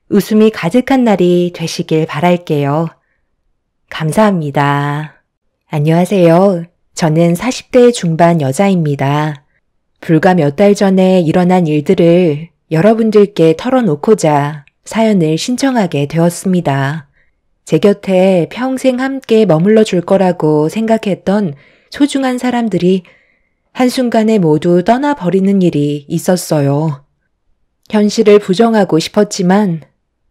웃음이 가득한 날이 되시길 바랄게요. 감사합니다. 안녕하세요. 저는 40대 중반 여자입니다. 불과 몇 달 전에 일어난 일들을 여러분들께 털어놓고자 사연을 신청하게 되었습니다. 제 곁에 평생 함께 머물러 줄 거라고 생각했던 소중한 사람들이 한순간에 모두 떠나버리는 일이 있었어요. 현실을 부정하고 싶었지만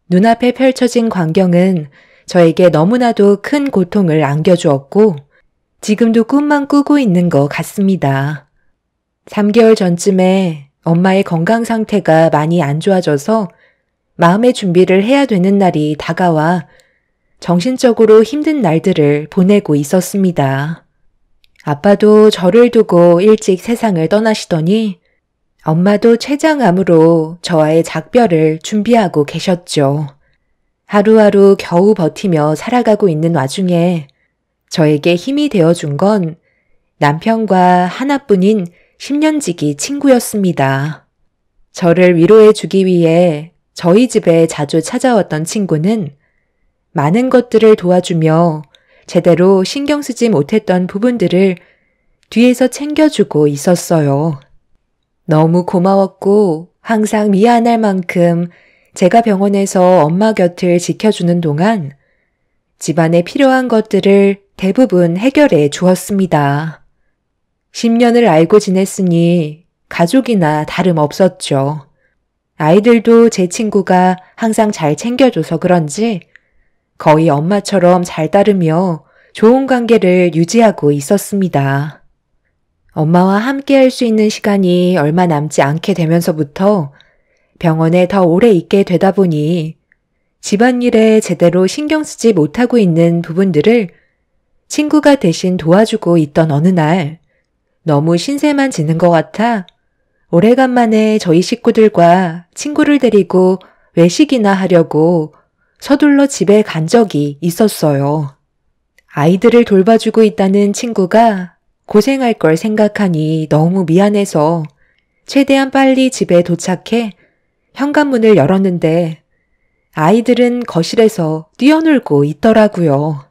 눈앞에 펼쳐진 광경은 저에게 너무나도 큰 고통을 안겨주었고 지금도 꿈만 꾸고 있는 것 같습니다. 3개월 전쯤에 엄마의 건강 상태가 많이 안 좋아져서 마음의 준비를 해야 되는 날이 다가와 정신적으로 힘든 날들을 보내고 있었습니다. 아빠도 저를 두고 일찍 세상을 떠나시더니 엄마도 췌장암으로 저와의 작별을 준비하고 계셨죠. 하루하루 겨우 버티며 살아가고 있는 와중에 저에게 힘이 되어준 건 남편과 하나뿐인 10년지기 친구였습니다. 저를 위로해 주기 위해 저희 집에 자주 찾아왔던 친구는 많은 것들을 도와주며 제대로 신경 쓰지 못했던 부분들을 뒤에서 챙겨주고 있었어요. 너무 고마웠고 항상 미안할 만큼 제가 병원에서 엄마 곁을 지켜주는 동안 집안에 필요한 것들을 대부분 해결해 주었습니다. 10년을 알고 지냈으니 가족이나 다름없었죠. 아이들도 제 친구가 항상 잘 챙겨줘서 그런지 거의 엄마처럼 잘 따르며 좋은 관계를 유지하고 있었습니다. 엄마와 함께 할 수 있는 시간이 얼마 남지 않게 되면서부터 병원에 더 오래 있게 되다 보니 집안일에 제대로 신경 쓰지 못하고 있는 부분들을 친구가 대신 도와주고 있던 어느 날 너무 신세만 지는 것 같아 오래간만에 저희 식구들과 친구를 데리고 외식이나 하려고 서둘러 집에 간 적이 있었어요. 아이들을 돌봐주고 있다는 친구가 고생할 걸 생각하니 너무 미안해서 최대한 빨리 집에 도착해 현관문을 열었는데 아이들은 거실에서 뛰어놀고 있더라고요.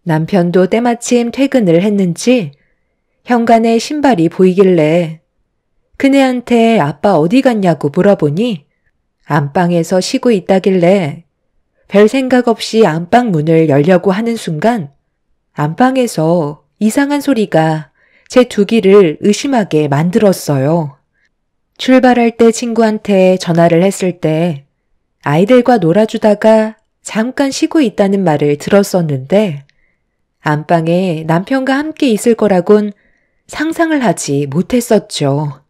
남편도 때마침 퇴근을 했는지 현관에 신발이 보이길래 그네한테 아빠 어디 갔냐고 물어보니 안방에서 쉬고 있다길래 별 생각 없이 안방 문을 열려고 하는 순간 안방에서 이상한 소리가 제 두 귀를 의심하게 만들었어요. 출발할 때 친구한테 전화를 했을 때 아이들과 놀아주다가 잠깐 쉬고 있다는 말을 들었었는데 안방에 남편과 함께 있을 거라곤 상상을 하지 못했었죠.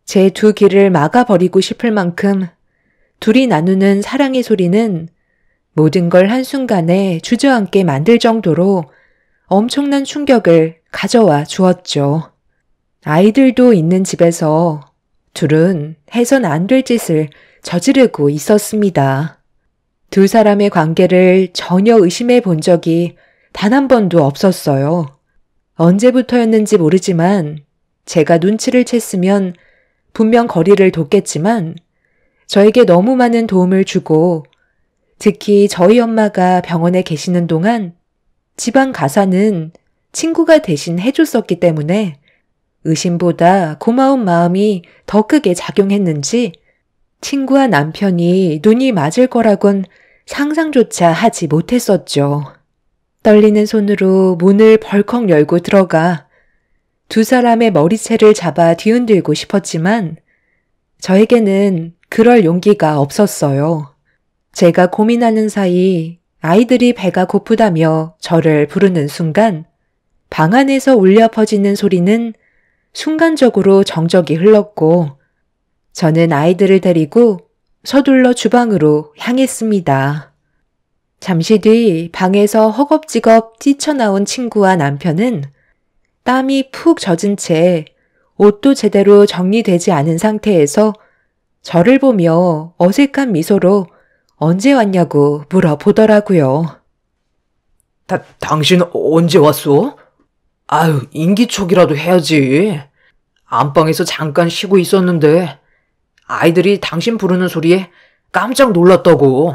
제 두 귀를 막아버리고 싶을 만큼 둘이 나누는 사랑의 소리는 모든 걸 한순간에 주저앉게 만들 정도로 엄청난 충격을 가져와 주었죠. 아이들도 있는 집에서 둘은 해선 안 될 짓을 저지르고 있었습니다. 두 사람의 관계를 전혀 의심해 본 적이 단 한 번도 없었어요. 언제부터였는지 모르지만 제가 눈치를 챘으면 분명 거리를 뒀겠지만 저에게 너무 많은 도움을 주고 특히 저희 엄마가 병원에 계시는 동안 집안 가사는 친구가 대신 해줬었기 때문에 의심보다 고마운 마음이 더 크게 작용했는지 친구와 남편이 눈이 맞을 거라곤 상상조차 하지 못했었죠. 떨리는 손으로 문을 벌컥 열고 들어가 두 사람의 머리채를 잡아 뒤흔들고 싶었지만 저에게는 그럴 용기가 없었어요. 제가 고민하는 사이 아이들이 배가 고프다며 저를 부르는 순간 방 안에서 울려 퍼지는 소리는 순간적으로 정적이 흘렀고 저는 아이들을 데리고 서둘러 주방으로 향했습니다. 잠시 뒤 방에서 허겁지겁 뛰쳐나온 친구와 남편은 땀이 푹 젖은 채 옷도 제대로 정리되지 않은 상태에서 저를 보며 어색한 미소로 언제 왔냐고 물어보더라고요. 당신 언제 왔어? 아유, 인기척이라도 해야지. 안방에서 잠깐 쉬고 있었는데 아이들이 당신 부르는 소리에 깜짝 놀랐다고.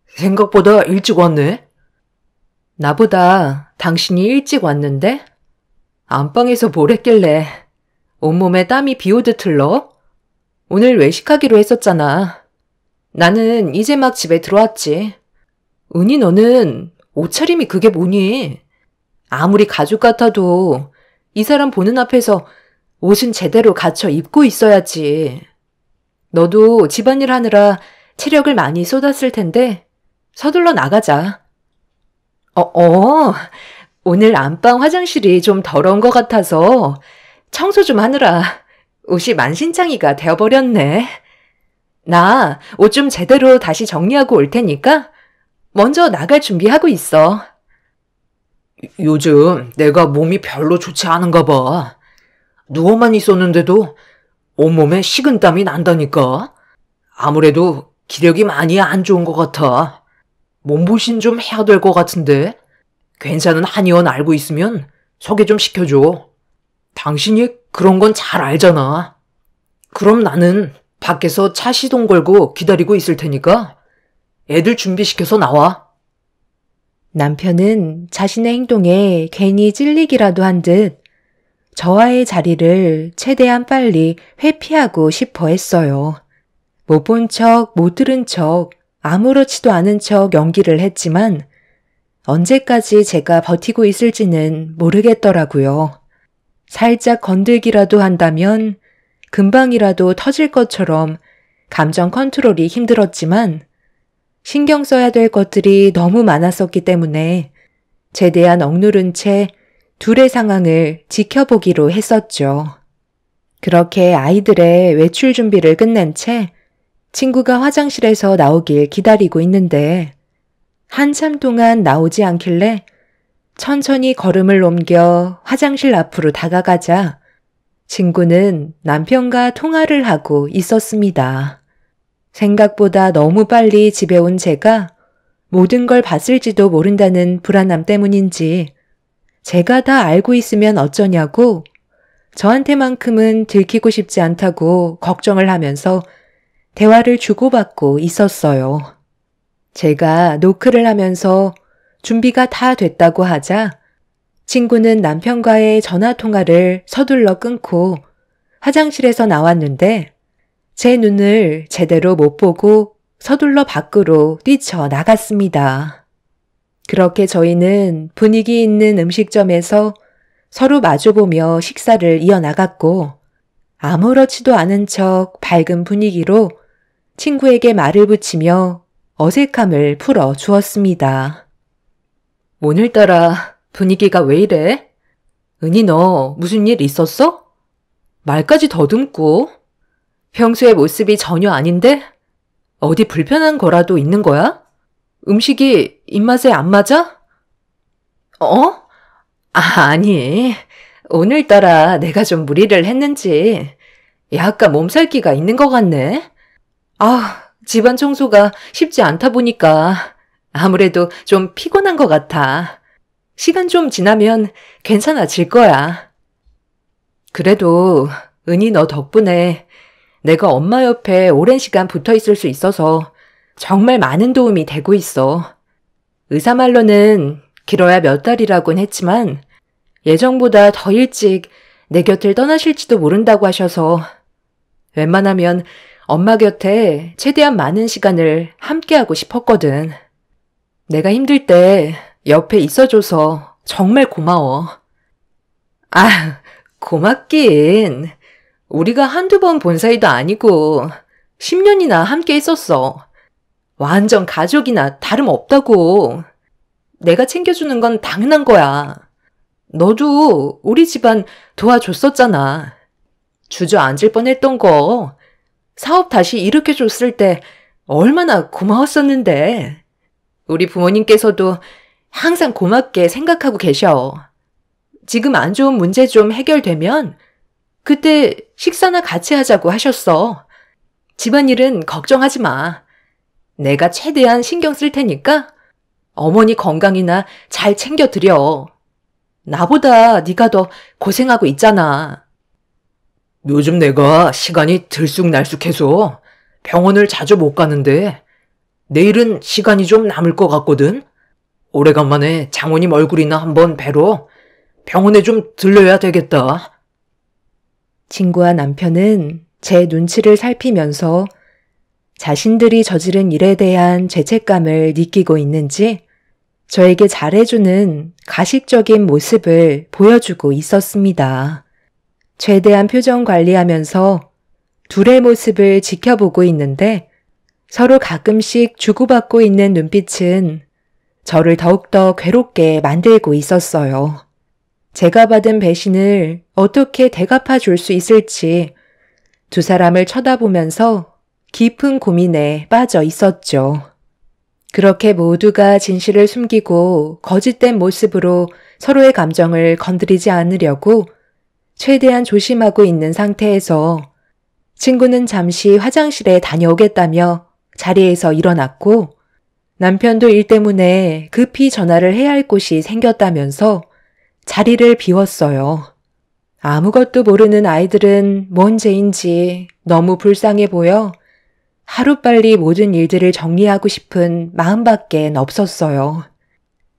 생각보다 일찍 왔네. 나보다 당신이 일찍 왔는데? 안방에서 뭘 했길래 온몸에 땀이 비오듯 흘러? 오늘 외식하기로 했었잖아. 나는 이제 막 집에 들어왔지. 은희 너는 옷차림이 그게 뭐니? 아무리 가족 같아도 이 사람 보는 앞에서 옷은 제대로 갖춰 입고 있어야지. 너도 집안일 하느라 체력을 많이 쏟았을 텐데 서둘러 나가자. 오늘 안방 화장실이 좀 더러운 것 같아서 청소 좀 하느라 옷이 만신창이가 되어버렸네. 나 옷 좀 제대로 다시 정리하고 올 테니까 먼저 나갈 준비하고 있어. 요즘 내가 몸이 별로 좋지 않은가 봐. 누워만 있었는데도 온몸에 식은땀이 난다니까. 아무래도 기력이 많이 안 좋은 것 같아. 몸보신 좀 해야 될 것 같은데. 괜찮은 한의원 알고 있으면 소개 좀 시켜줘. 당신이 그런 건 잘 알잖아. 그럼 나는 밖에서 차 시동 걸고 기다리고 있을 테니까 애들 준비시켜서 나와. 남편은 자신의 행동에 괜히 찔리기라도 한 듯 저와의 자리를 최대한 빨리 회피하고 싶어 했어요. 못 본 척, 못 들은 척, 아무렇지도 않은 척 연기를 했지만 언제까지 제가 버티고 있을지는 모르겠더라고요. 살짝 건들기라도 한다면 금방이라도 터질 것처럼 감정 컨트롤이 힘들었지만 신경 써야 될 것들이 너무 많았었기 때문에 최대한 억누른 채 둘의 상황을 지켜보기로 했었죠. 그렇게 아이들의 외출 준비를 끝낸 채 친구가 화장실에서 나오길 기다리고 있는데 한참 동안 나오지 않길래 천천히 걸음을 옮겨 화장실 앞으로 다가가자 친구는 남편과 통화를 하고 있었습니다. 생각보다 너무 빨리 집에 온 제가 모든 걸 봤을지도 모른다는 불안함 때문인지 제가 다 알고 있으면 어쩌냐고 저한테만큼은 들키고 싶지 않다고 걱정을 하면서 대화를 주고받고 있었어요. 제가 노크를 하면서 준비가 다 됐다고 하자 친구는 남편과의 전화통화를 서둘러 끊고 화장실에서 나왔는데 제 눈을 제대로 못 보고 서둘러 밖으로 뛰쳐나갔습니다. 그렇게 저희는 분위기 있는 음식점에서 서로 마주보며 식사를 이어나갔고 아무렇지도 않은 척 밝은 분위기로 친구에게 말을 붙이며 어색함을 풀어 주었습니다. 오늘따라 분위기가 왜 이래? 은희 너 무슨 일 있었어? 말까지 더듬고 평소의 모습이 전혀 아닌데? 어디 불편한 거라도 있는 거야? 음식이 입맛에 안 맞아? 아니, 오늘따라 내가 좀 무리를 했는지 약간 몸살기가 있는 것 같네. 집안 청소가 쉽지 않다 보니까 아무래도 좀 피곤한 것 같아. 시간 좀 지나면 괜찮아질 거야. 그래도 은희 너 덕분에 내가 엄마 옆에 오랜 시간 붙어 있을 수 있어서 정말 많은 도움이 되고 있어. 의사 말로는 길어야 몇 달이라곤 했지만 예정보다 더 일찍 내 곁을 떠나실지도 모른다고 하셔서 웬만하면 엄마 곁에 최대한 많은 시간을 함께하고 싶었거든. 내가 힘들 때 옆에 있어줘서 정말 고마워. 고맙긴. 우리가 한두 번 본 사이도 아니고 10년이나 함께 있었어. 완전 가족이나 다름없다고. 내가 챙겨주는 건 당연한 거야. 너도 우리 집안 도와줬었잖아. 주저앉을 뻔했던 거 사업 다시 일으켜줬을 때 얼마나 고마웠었는데. 우리 부모님께서도 항상 고맙게 생각하고 계셔. 지금 안 좋은 문제 좀 해결되면 그때 식사나 같이 하자고 하셨어. 집안일은 걱정하지 마. 내가 최대한 신경 쓸 테니까 어머니 건강이나 잘 챙겨드려. 나보다 네가 더 고생하고 있잖아. 요즘 내가 시간이 들쑥날쑥해서 병원을 자주 못 가는데 내일은 시간이 좀 남을 것 같거든. 오래간만에 장모님 얼굴이나 한번 뵈러 병원에 좀 들려야 되겠다. 친구와 남편은 제 눈치를 살피면서 자신들이 저지른 일에 대한 죄책감을 느끼고 있는지 저에게 잘해주는 가식적인 모습을 보여주고 있었습니다. 최대한 표정 관리하면서 둘의 모습을 지켜보고 있는데 서로 가끔씩 주고받고 있는 눈빛은 저를 더욱더 괴롭게 만들고 있었어요. 제가 받은 배신을 어떻게 대갚아 줄 수 있을지 두 사람을 쳐다보면서 깊은 고민에 빠져 있었죠. 그렇게 모두가 진실을 숨기고 거짓된 모습으로 서로의 감정을 건드리지 않으려고 최대한 조심하고 있는 상태에서 친구는 잠시 화장실에 다녀오겠다며 자리에서 일어났고 남편도 일 때문에 급히 전화를 해야 할 곳이 생겼다면서 자리를 비웠어요. 아무것도 모르는 아이들은 뭔 죄인지 너무 불쌍해 보여 하루빨리 모든 일들을 정리하고 싶은 마음밖엔 없었어요.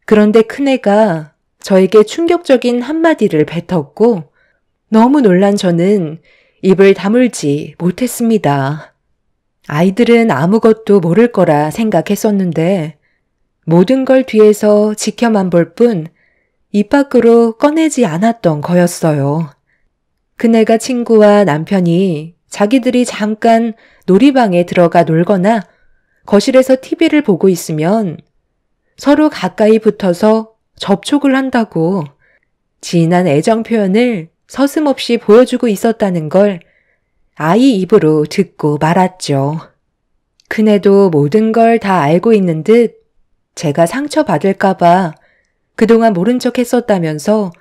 그런데 큰애가 저에게 충격적인 한마디를 뱉었고 너무 놀란 저는 입을 다물지 못했습니다. 아이들은 아무것도 모를 거라 생각했었는데 모든 걸 뒤에서 지켜만 볼 뿐 입 밖으로 꺼내지 않았던 거였어요. 그네가 친구와 남편이 자기들이 잠깐 놀이방에 들어가 놀거나 거실에서 TV를 보고 있으면 서로 가까이 붙어서 접촉을 한다고 진한 애정 표현을 서슴없이 보여주고 있었다는 걸 아이 입으로 듣고 말았죠. 그네도 모든 걸 다 알고 있는 듯 제가 상처받을까봐 그동안 모른 척 했었다면서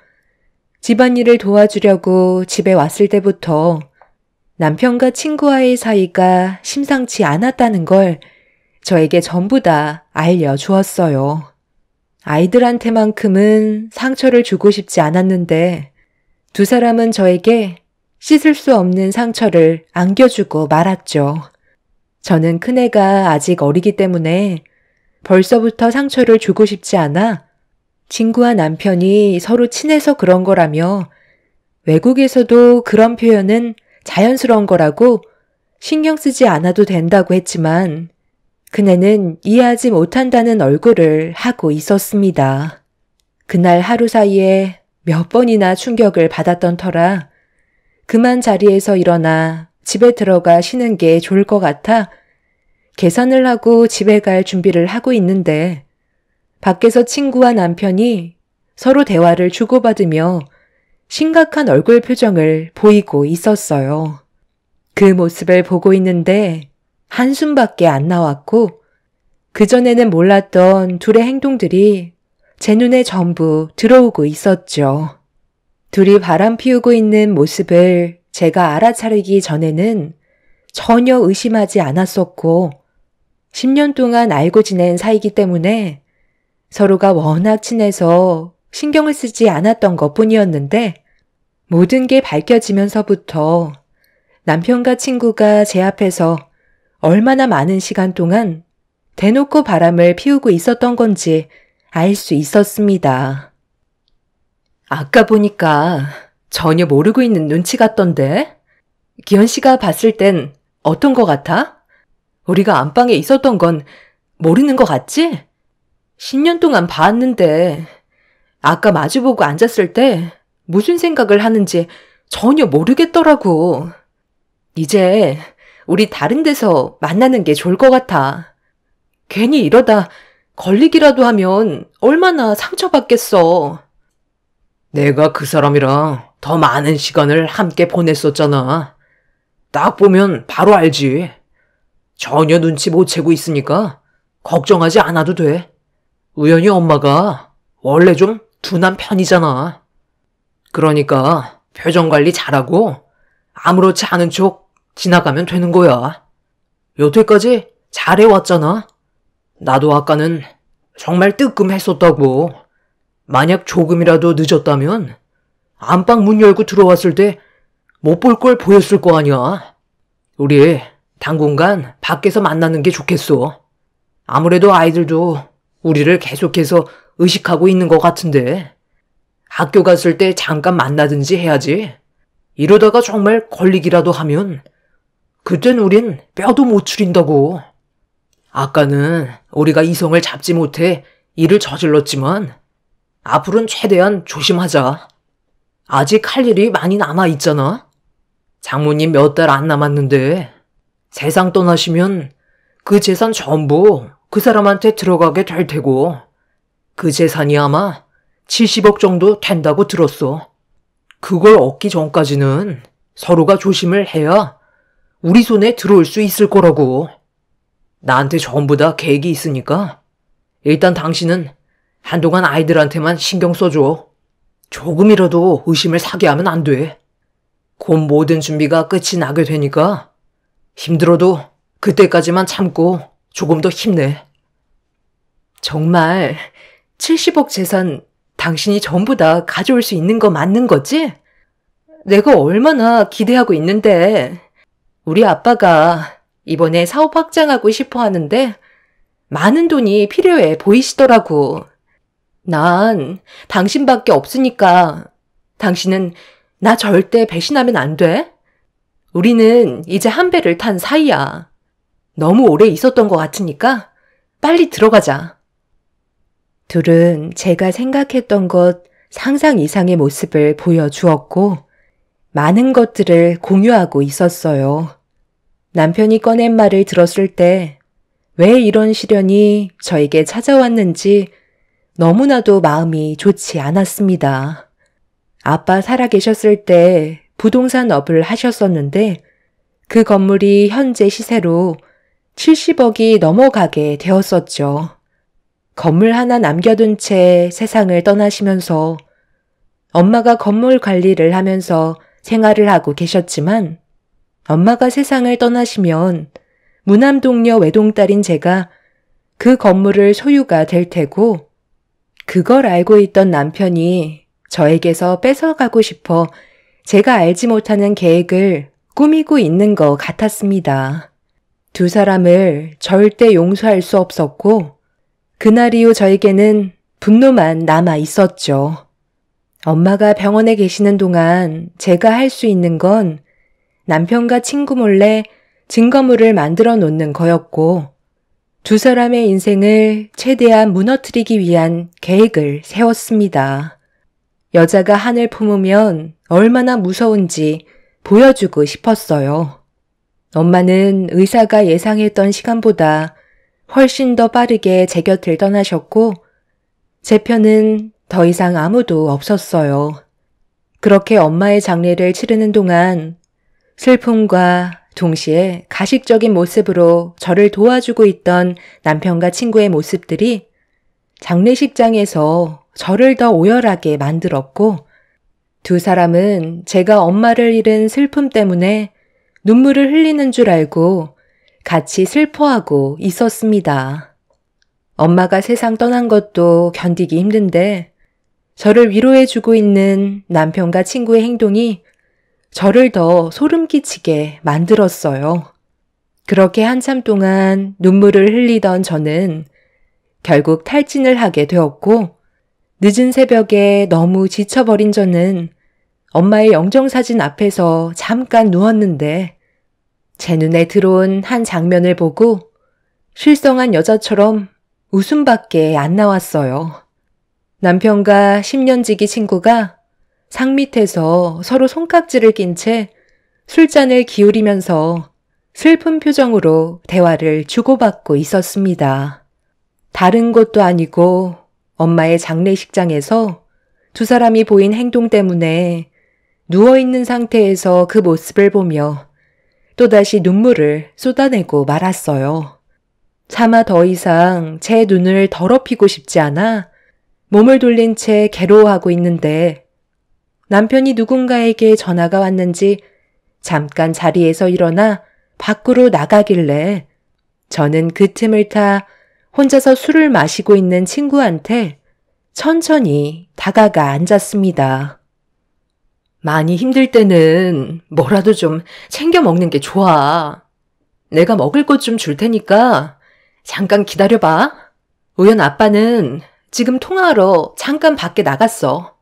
집안일을 도와주려고 집에 왔을 때부터 남편과 친구와의 사이가 심상치 않았다는 걸 저에게 전부 다 알려주었어요. 아이들한테만큼은 상처를 주고 싶지 않았는데 두 사람은 저에게 씻을 수 없는 상처를 안겨주고 말았죠. 저는 큰애가 아직 어리기 때문에 벌써부터 상처를 주고 싶지 않아 친구와 남편이 서로 친해서 그런 거라며 외국에서도 그런 표현은 자연스러운 거라고 신경 쓰지 않아도 된다고 했지만 그네는 이해하지 못한다는 얼굴을 하고 있었습니다. 그날 하루 사이에 몇 번이나 충격을 받았던 터라 그만 자리에서 일어나 집에 들어가 쉬는 게 좋을 것 같아 계산을 하고 집에 갈 준비를 하고 있는데 밖에서 친구와 남편이 서로 대화를 주고받으며 심각한 얼굴 표정을 보이고 있었어요. 그 모습을 보고 있는데 한숨밖에 안 나왔고 그전에는 몰랐던 둘의 행동들이 제 눈에 전부 들어오고 있었죠. 둘이 바람 피우고 있는 모습을 제가 알아차리기 전에는 전혀 의심하지 않았었고 10년 동안 알고 지낸 사이기 때문에 서로가 워낙 친해서 신경을 쓰지 않았던 것뿐이었는데 모든 게 밝혀지면서부터 남편과 친구가 제 앞에서 얼마나 많은 시간 동안 대놓고 바람을 피우고 있었던 건지 알 수 있었습니다. 아까 보니까 전혀 모르고 있는 눈치 같던데? 기현 씨가 봤을 땐 어떤 거 같아? 우리가 안방에 있었던 건 모르는 거 같지? 10년 동안 봤는데 아까 마주보고 앉았을 때 무슨 생각을 하는지 전혀 모르겠더라고. 이제 우리 다른 데서 만나는 게 좋을 것 같아. 괜히 이러다 걸리기라도 하면 얼마나 상처받겠어. 내가 그 사람이랑 더 많은 시간을 함께 보냈었잖아. 딱 보면 바로 알지. 전혀 눈치 못 채고 있으니까 걱정하지 않아도 돼. 우연히 엄마가 원래 좀 둔한 편이잖아. 그러니까 표정 관리 잘하고 아무렇지 않은 척 지나가면 되는 거야. 여태까지 잘해왔잖아. 나도 아까는 정말 뜨끔했었다고. 만약 조금이라도 늦었다면 안방 문 열고 들어왔을 때 못 볼 걸 보였을 거 아니야. 우리 당분간 밖에서 만나는 게 좋겠어. 아무래도 아이들도 우리를 계속해서 의식하고 있는 것 같은데 학교 갔을 때 잠깐 만나든지 해야지. 이러다가 정말 걸리기라도 하면 그땐 우린 뼈도 못 추린다고. 아까는 우리가 이성을 잡지 못해 일을 저질렀지만 앞으로는 최대한 조심하자. 아직 할 일이 많이 남아있잖아. 장모님 몇 달 안 남았는데 세상 떠나시면 그 재산 전부 그 사람한테 들어가게 될 테고 그 재산이 아마 70억 정도 된다고 들었어. 그걸 얻기 전까지는 서로가 조심을 해야 우리 손에 들어올 수 있을 거라고. 나한테 전부 다 계획이 있으니까 일단 당신은 한동안 아이들한테만 신경 써줘. 조금이라도 의심을 사게 하면 안 돼. 곧 모든 준비가 끝이 나게 되니까 힘들어도 그때까지만 참고 조금 더 힘내. 정말 70억 재산 당신이 전부 다 가져올 수 있는 거 맞는 거지? 내가 얼마나 기대하고 있는데. 우리 아빠가 이번에 사업 확장하고 싶어 하는데 많은 돈이 필요해 보이시더라고. 난 당신밖에 없으니까 당신은 나 절대 배신하면 안 돼. 우리는 이제 한 배를 탄 사이야. 너무 오래 있었던 것 같으니까 빨리 들어가자. 둘은 제가 생각했던 것 상상 이상의 모습을 보여주었고 많은 것들을 공유하고 있었어요. 남편이 꺼낸 말을 들었을 때 왜 이런 시련이 저에게 찾아왔는지 너무나도 마음이 좋지 않았습니다. 아빠 살아계셨을 때 부동산 업을 하셨었는데 그 건물이 현재 시세로 70억이 넘어가게 되었었죠. 건물 하나 남겨둔 채 세상을 떠나시면서 엄마가 건물 관리를 하면서 생활을 하고 계셨지만 엄마가 세상을 떠나시면 무남동녀 외동딸인 제가 그 건물을 소유가 될 테고 그걸 알고 있던 남편이 저에게서 뺏어가고 싶어 제가 알지 못하는 계획을 꾸미고 있는 것 같았습니다. 두 사람을 절대 용서할 수 없었고 그날 이후 저에게는 분노만 남아 있었죠. 엄마가 병원에 계시는 동안 제가 할 수 있는 건 남편과 친구 몰래 증거물을 만들어 놓는 거였고 두 사람의 인생을 최대한 무너뜨리기 위한 계획을 세웠습니다. 여자가 한을 품으면 얼마나 무서운지 보여주고 싶었어요. 엄마는 의사가 예상했던 시간보다 훨씬 더 빠르게 제 곁을 떠나셨고 제 편은 더 이상 아무도 없었어요. 그렇게 엄마의 장례를 치르는 동안 슬픔과 동시에 가식적인 모습으로 저를 도와주고 있던 남편과 친구의 모습들이 장례식장에서 저를 더 오열하게 만들었고 두 사람은 제가 엄마를 잃은 슬픔 때문에 눈물을 흘리는 줄 알고 같이 슬퍼하고 있었습니다. 엄마가 세상 떠난 것도 견디기 힘든데 저를 위로해주고 있는 남편과 친구의 행동이 저를 더 소름 끼치게 만들었어요. 그렇게 한참 동안 눈물을 흘리던 저는 결국 탈진을 하게 되었고 늦은 새벽에 너무 지쳐버린 저는 엄마의 영정사진 앞에서 잠깐 누웠는데 제 눈에 들어온 한 장면을 보고 실성한 여자처럼 웃음밖에 안 나왔어요. 남편과 10년지기 친구가 상 밑에서 서로 손깍지를 낀 채 술잔을 기울이면서 슬픈 표정으로 대화를 주고받고 있었습니다. 다른 곳도 아니고 엄마의 장례식장에서 두 사람이 보인 행동 때문에 누워있는 상태에서 그 모습을 보며 또다시 눈물을 쏟아내고 말았어요. 차마 더 이상 제 눈을 더럽히고 싶지 않아 몸을 돌린 채 괴로워하고 있는데 남편이 누군가에게 전화가 왔는지 잠깐 자리에서 일어나 밖으로 나가길래 저는 그 틈을 타 혼자서 술을 마시고 있는 친구한테 천천히 다가가 앉았습니다. 많이 힘들 때는 뭐라도 좀 챙겨 먹는 게 좋아. 내가 먹을 것 좀 줄 테니까 잠깐 기다려봐. 우연 아빠는 지금 통화하러 잠깐 밖에 나갔어.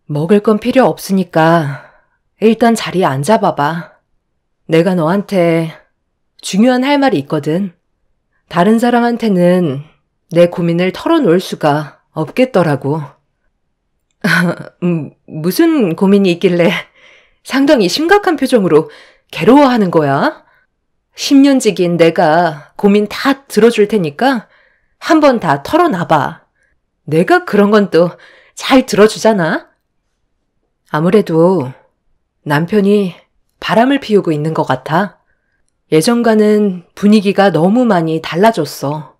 먹을 건 필요 없으니까 일단 자리에 앉아봐봐. 내가 너한테 중요한 할 말이 있거든. 다른 사람한테는 내 고민을 털어놓을 수가 없겠더라고. 무슨 고민이 있길래 상당히 심각한 표정으로 괴로워하는 거야? 10년지기인 내가 고민 다 들어줄 테니까 한번 다 털어놔봐. 내가 그런 건 또 잘 들어주잖아. 아무래도 남편이 바람을 피우고 있는 것 같아. 예전과는 분위기가 너무 많이 달라졌어.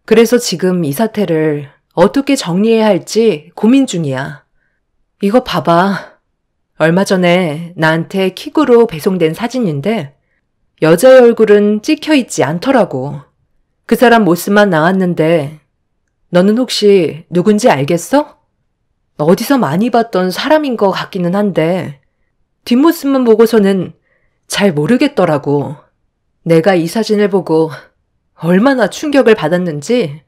그래서 지금 이 사태를 어떻게 정리해야 할지 고민 중이야. 이거 봐봐. 얼마 전에 나한테 킥으로 배송된 사진인데 여자의 얼굴은 찍혀 있지 않더라고. 그 사람 모습만 나왔는데 너는 혹시 누군지 알겠어? 어디서 많이 봤던 사람인 것 같기는 한데 뒷모습만 보고서는 잘 모르겠더라고. 내가 이 사진을 보고 얼마나 충격을 받았는지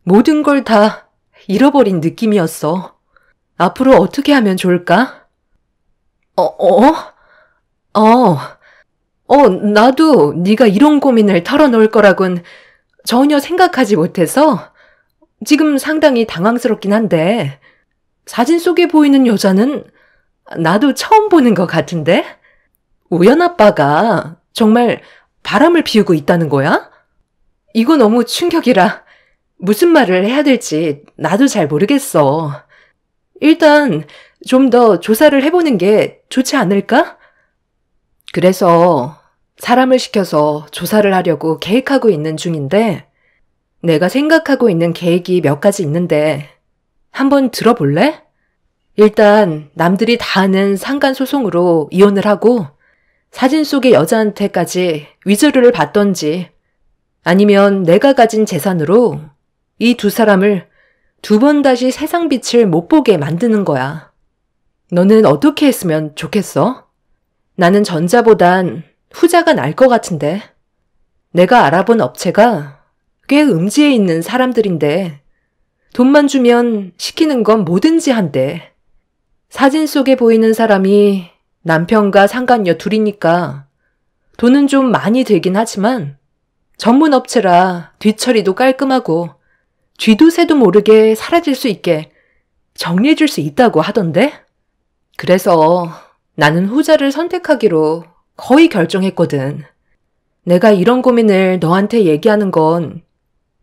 모든 걸 다 잃어버린 느낌이었어. 앞으로 어떻게 하면 좋을까? 나도 네가 이런 고민을 털어놓을 거라곤 전혀 생각하지 못해서 지금 상당히 당황스럽긴 한데 사진 속에 보이는 여자는 나도 처음 보는 것 같은데? 우연 아빠가 정말 바람을 피우고 있다는 거야? 이거 너무 충격이라 무슨 말을 해야 될지 나도 잘 모르겠어. 일단 좀 더 조사를 해보는 게 좋지 않을까? 그래서 사람을 시켜서 조사를 하려고 계획하고 있는 중인데 내가 생각하고 있는 계획이 몇 가지 있는데 한번 들어볼래? 일단 남들이 다 아는 상간소송으로 이혼을 하고 사진 속의 여자한테까지 위조를 받던지 아니면 내가 가진 재산으로 이 두 사람을 두 번 다시 세상 빛을 못 보게 만드는 거야. 너는 어떻게 했으면 좋겠어? 나는 전자보단 후자가 나을 것 같은데. 내가 알아본 업체가 꽤 음지에 있는 사람들인데 돈만 주면 시키는 건 뭐든지 한대. 사진 속에 보이는 사람이 남편과 상간녀 둘이니까 돈은 좀 많이 들긴 하지만 전문 업체라 뒤처리도 깔끔하고 쥐도 새도 모르게 사라질 수 있게 정리해 줄 수 있다고 하던데? 그래서 나는 후자를 선택하기로 거의 결정했거든. 내가 이런 고민을 너한테 얘기하는 건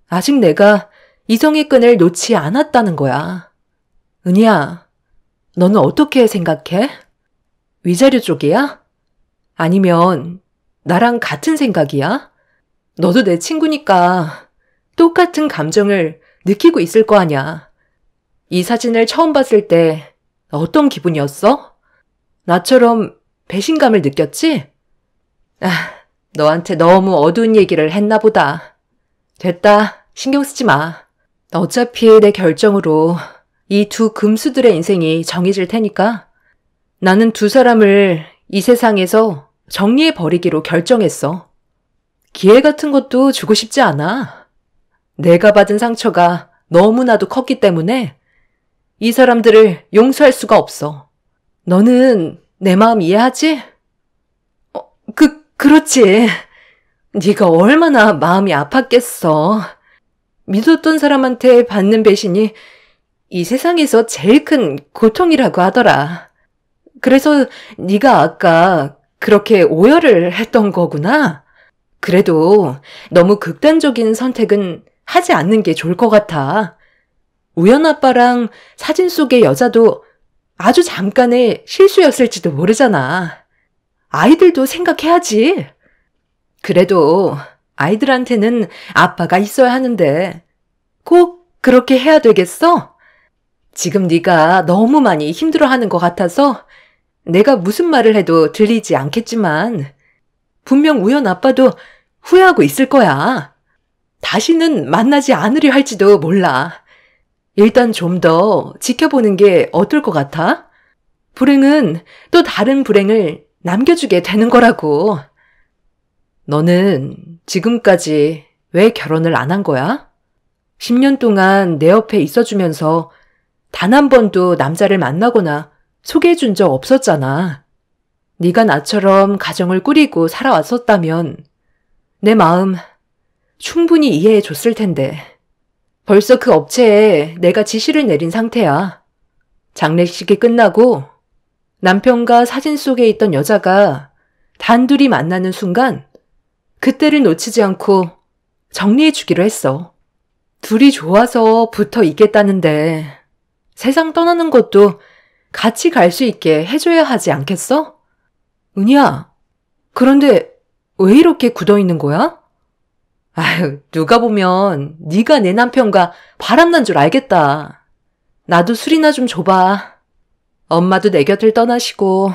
아직 내가 이성의 끈을 놓지 않았다는 거야. 은희야, 너는 어떻게 생각해? 위자료 쪽이야? 아니면 나랑 같은 생각이야? 너도 내 친구니까 똑같은 감정을 느끼고 있을 거 아냐. 이 사진을 처음 봤을 때 어떤 기분이었어? 나처럼 배신감을 느꼈지? 너한테 너무 어두운 얘기를 했나 보다. 됐다. 신경 쓰지 마. 어차피 내 결정으로 이 두 금수들의 인생이 정해질 테니까 나는 두 사람을 이 세상에서 정리해버리기로 결정했어. 기회 같은 것도 주고 싶지 않아. 내가 받은 상처가 너무나도 컸기 때문에 이 사람들을 용서할 수가 없어. 너는 내 마음 이해하지? 그렇지. 네가 얼마나 마음이 아팠겠어. 믿었던 사람한테 받는 배신이 이 세상에서 제일 큰 고통이라고 하더라. 그래서 네가 아까 그렇게 오열을 했던 거구나. 그래도 너무 극단적인 선택은 하지 않는 게 좋을 것 같아. 우연 아빠랑 사진 속의 여자도 아주 잠깐의 실수였을지도 모르잖아. 아이들도 생각해야지. 그래도 아이들한테는 아빠가 있어야 하는데 꼭 그렇게 해야 되겠어? 지금 네가 너무 많이 힘들어하는 것 같아서 내가 무슨 말을 해도 들리지 않겠지만 분명 우연 아빠도 후회하고 있을 거야. 다시는 만나지 않으려 할지도 몰라. 일단 좀 더 지켜보는 게 어떨 것 같아? 불행은 또 다른 불행을 남겨주게 되는 거라고. 너는 지금까지 왜 결혼을 안 한 거야? 10년 동안 내 옆에 있어주면서 단 한 번도 남자를 만나거나 소개해준 적 없었잖아. 네가 나처럼 가정을 꾸리고 살아왔었다면 내 마음 충분히 이해해줬을 텐데. 벌써 그 업체에 내가 지시를 내린 상태야. 장례식이 끝나고 남편과 사진 속에 있던 여자가 단둘이 만나는 순간 그때를 놓치지 않고 정리해주기로 했어. 둘이 좋아서 붙어 있겠다는데 세상 떠나는 것도 같이 갈 수 있게 해줘야 하지 않겠어? 은희야, 그런데 왜 이렇게 굳어있는 거야? 아유, 누가 보면 네가 내 남편과 바람난 줄 알겠다. 나도 술이나 좀 줘봐. 엄마도 내 곁을 떠나시고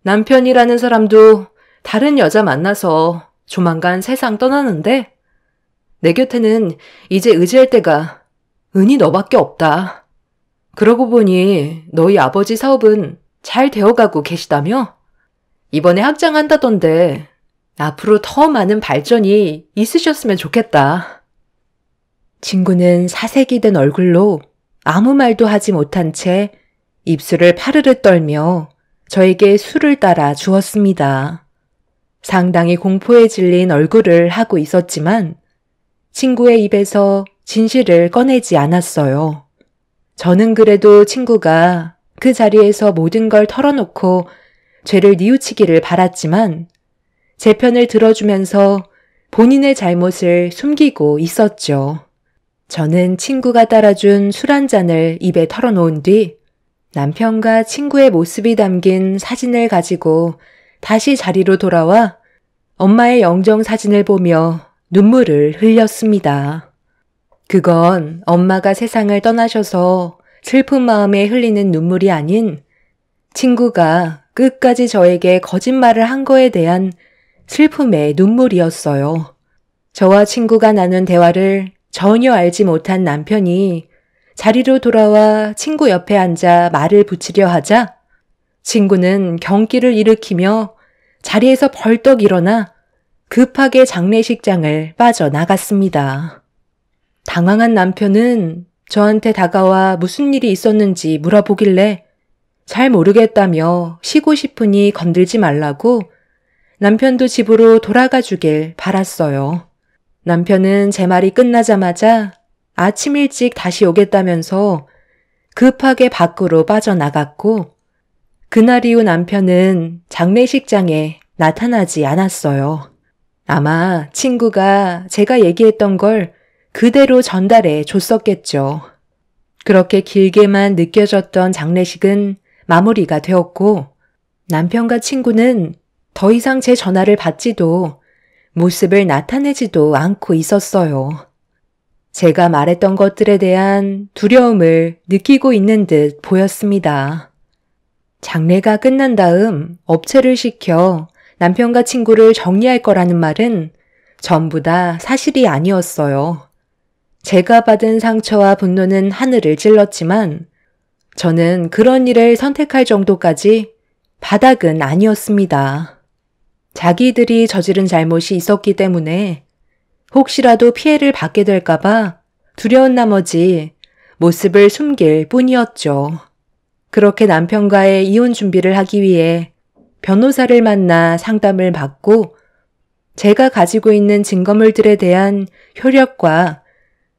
남편이라는 사람도 다른 여자 만나서 조만간 세상 떠나는데 내 곁에는 이제 의지할 데가 은희 너밖에 없다. 그러고 보니 너희 아버지 사업은 잘 되어가고 계시다며? 이번에 확장한다던데 앞으로 더 많은 발전이 있으셨으면 좋겠다. 친구는 사색이 된 얼굴로 아무 말도 하지 못한 채 입술을 파르르 떨며 저에게 술을 따라 주었습니다. 상당히 공포에 질린 얼굴을 하고 있었지만 친구의 입에서 진실을 꺼내지 않았어요. 저는 그래도 친구가 그 자리에서 모든 걸 털어놓고 죄를 뉘우치기를 바랐지만 제 편을 들어주면서 본인의 잘못을 숨기고 있었죠. 저는 친구가 따라준 술 한 잔을 입에 털어놓은 뒤 남편과 친구의 모습이 담긴 사진을 가지고 다시 자리로 돌아와 엄마의 영정 사진을 보며 눈물을 흘렸습니다. 그건 엄마가 세상을 떠나셔서 슬픈 마음에 흘리는 눈물이 아닌 친구가 끝까지 저에게 거짓말을 한 거에 대한 슬픔의 눈물이었어요. 저와 친구가 나눈 대화를 전혀 알지 못한 남편이 자리로 돌아와 친구 옆에 앉아 말을 붙이려 하자 친구는 경기를 일으키며 자리에서 벌떡 일어나 급하게 장례식장을 빠져나갔습니다. 당황한 남편은 저한테 다가와 무슨 일이 있었는지 물어보길래 잘 모르겠다며 쉬고 싶으니 건들지 말라고 남편도 집으로 돌아가 주길 바랐어요. 남편은 제 말이 끝나자마자 아침 일찍 다시 오겠다면서 급하게 밖으로 빠져나갔고 그날 이후 남편은 장례식장에 나타나지 않았어요. 아마 친구가 제가 얘기했던 걸 그대로 전달해 줬었겠죠. 그렇게 길게만 느껴졌던 장례식은 마무리가 되었고 남편과 친구는 더 이상 제 전화를 받지도 모습을 나타내지도 않고 있었어요. 제가 말했던 것들에 대한 두려움을 느끼고 있는 듯 보였습니다. 장례가 끝난 다음 업체를 시켜 남편과 친구를 정리할 거라는 말은 전부 다 사실이 아니었어요. 제가 받은 상처와 분노는 하늘을 찔렀지만 저는 그런 일을 선택할 정도까지 바닥은 아니었습니다. 자기들이 저지른 잘못이 있었기 때문에 혹시라도 피해를 받게 될까봐 두려운 나머지 모습을 숨길 뿐이었죠. 그렇게 남편과의 이혼 준비를 하기 위해 변호사를 만나 상담을 받고 제가 가지고 있는 증거물들에 대한 효력과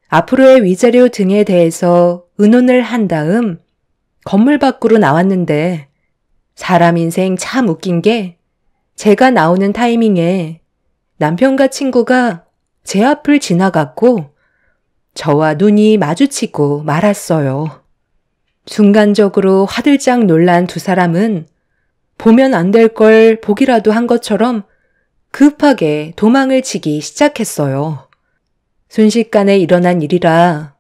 앞으로의 위자료 등에 대해서 의논을 한 다음 건물 밖으로 나왔는데 사람 인생 참 웃긴 게 제가 나오는 타이밍에 남편과 친구가 제 앞을 지나갔고 저와 눈이 마주치고 말았어요. 순간적으로 화들짝 놀란 두 사람은 보면 안 될 걸 보기라도 한 것처럼 급하게 도망을 치기 시작했어요. 순식간에 일어난 일이라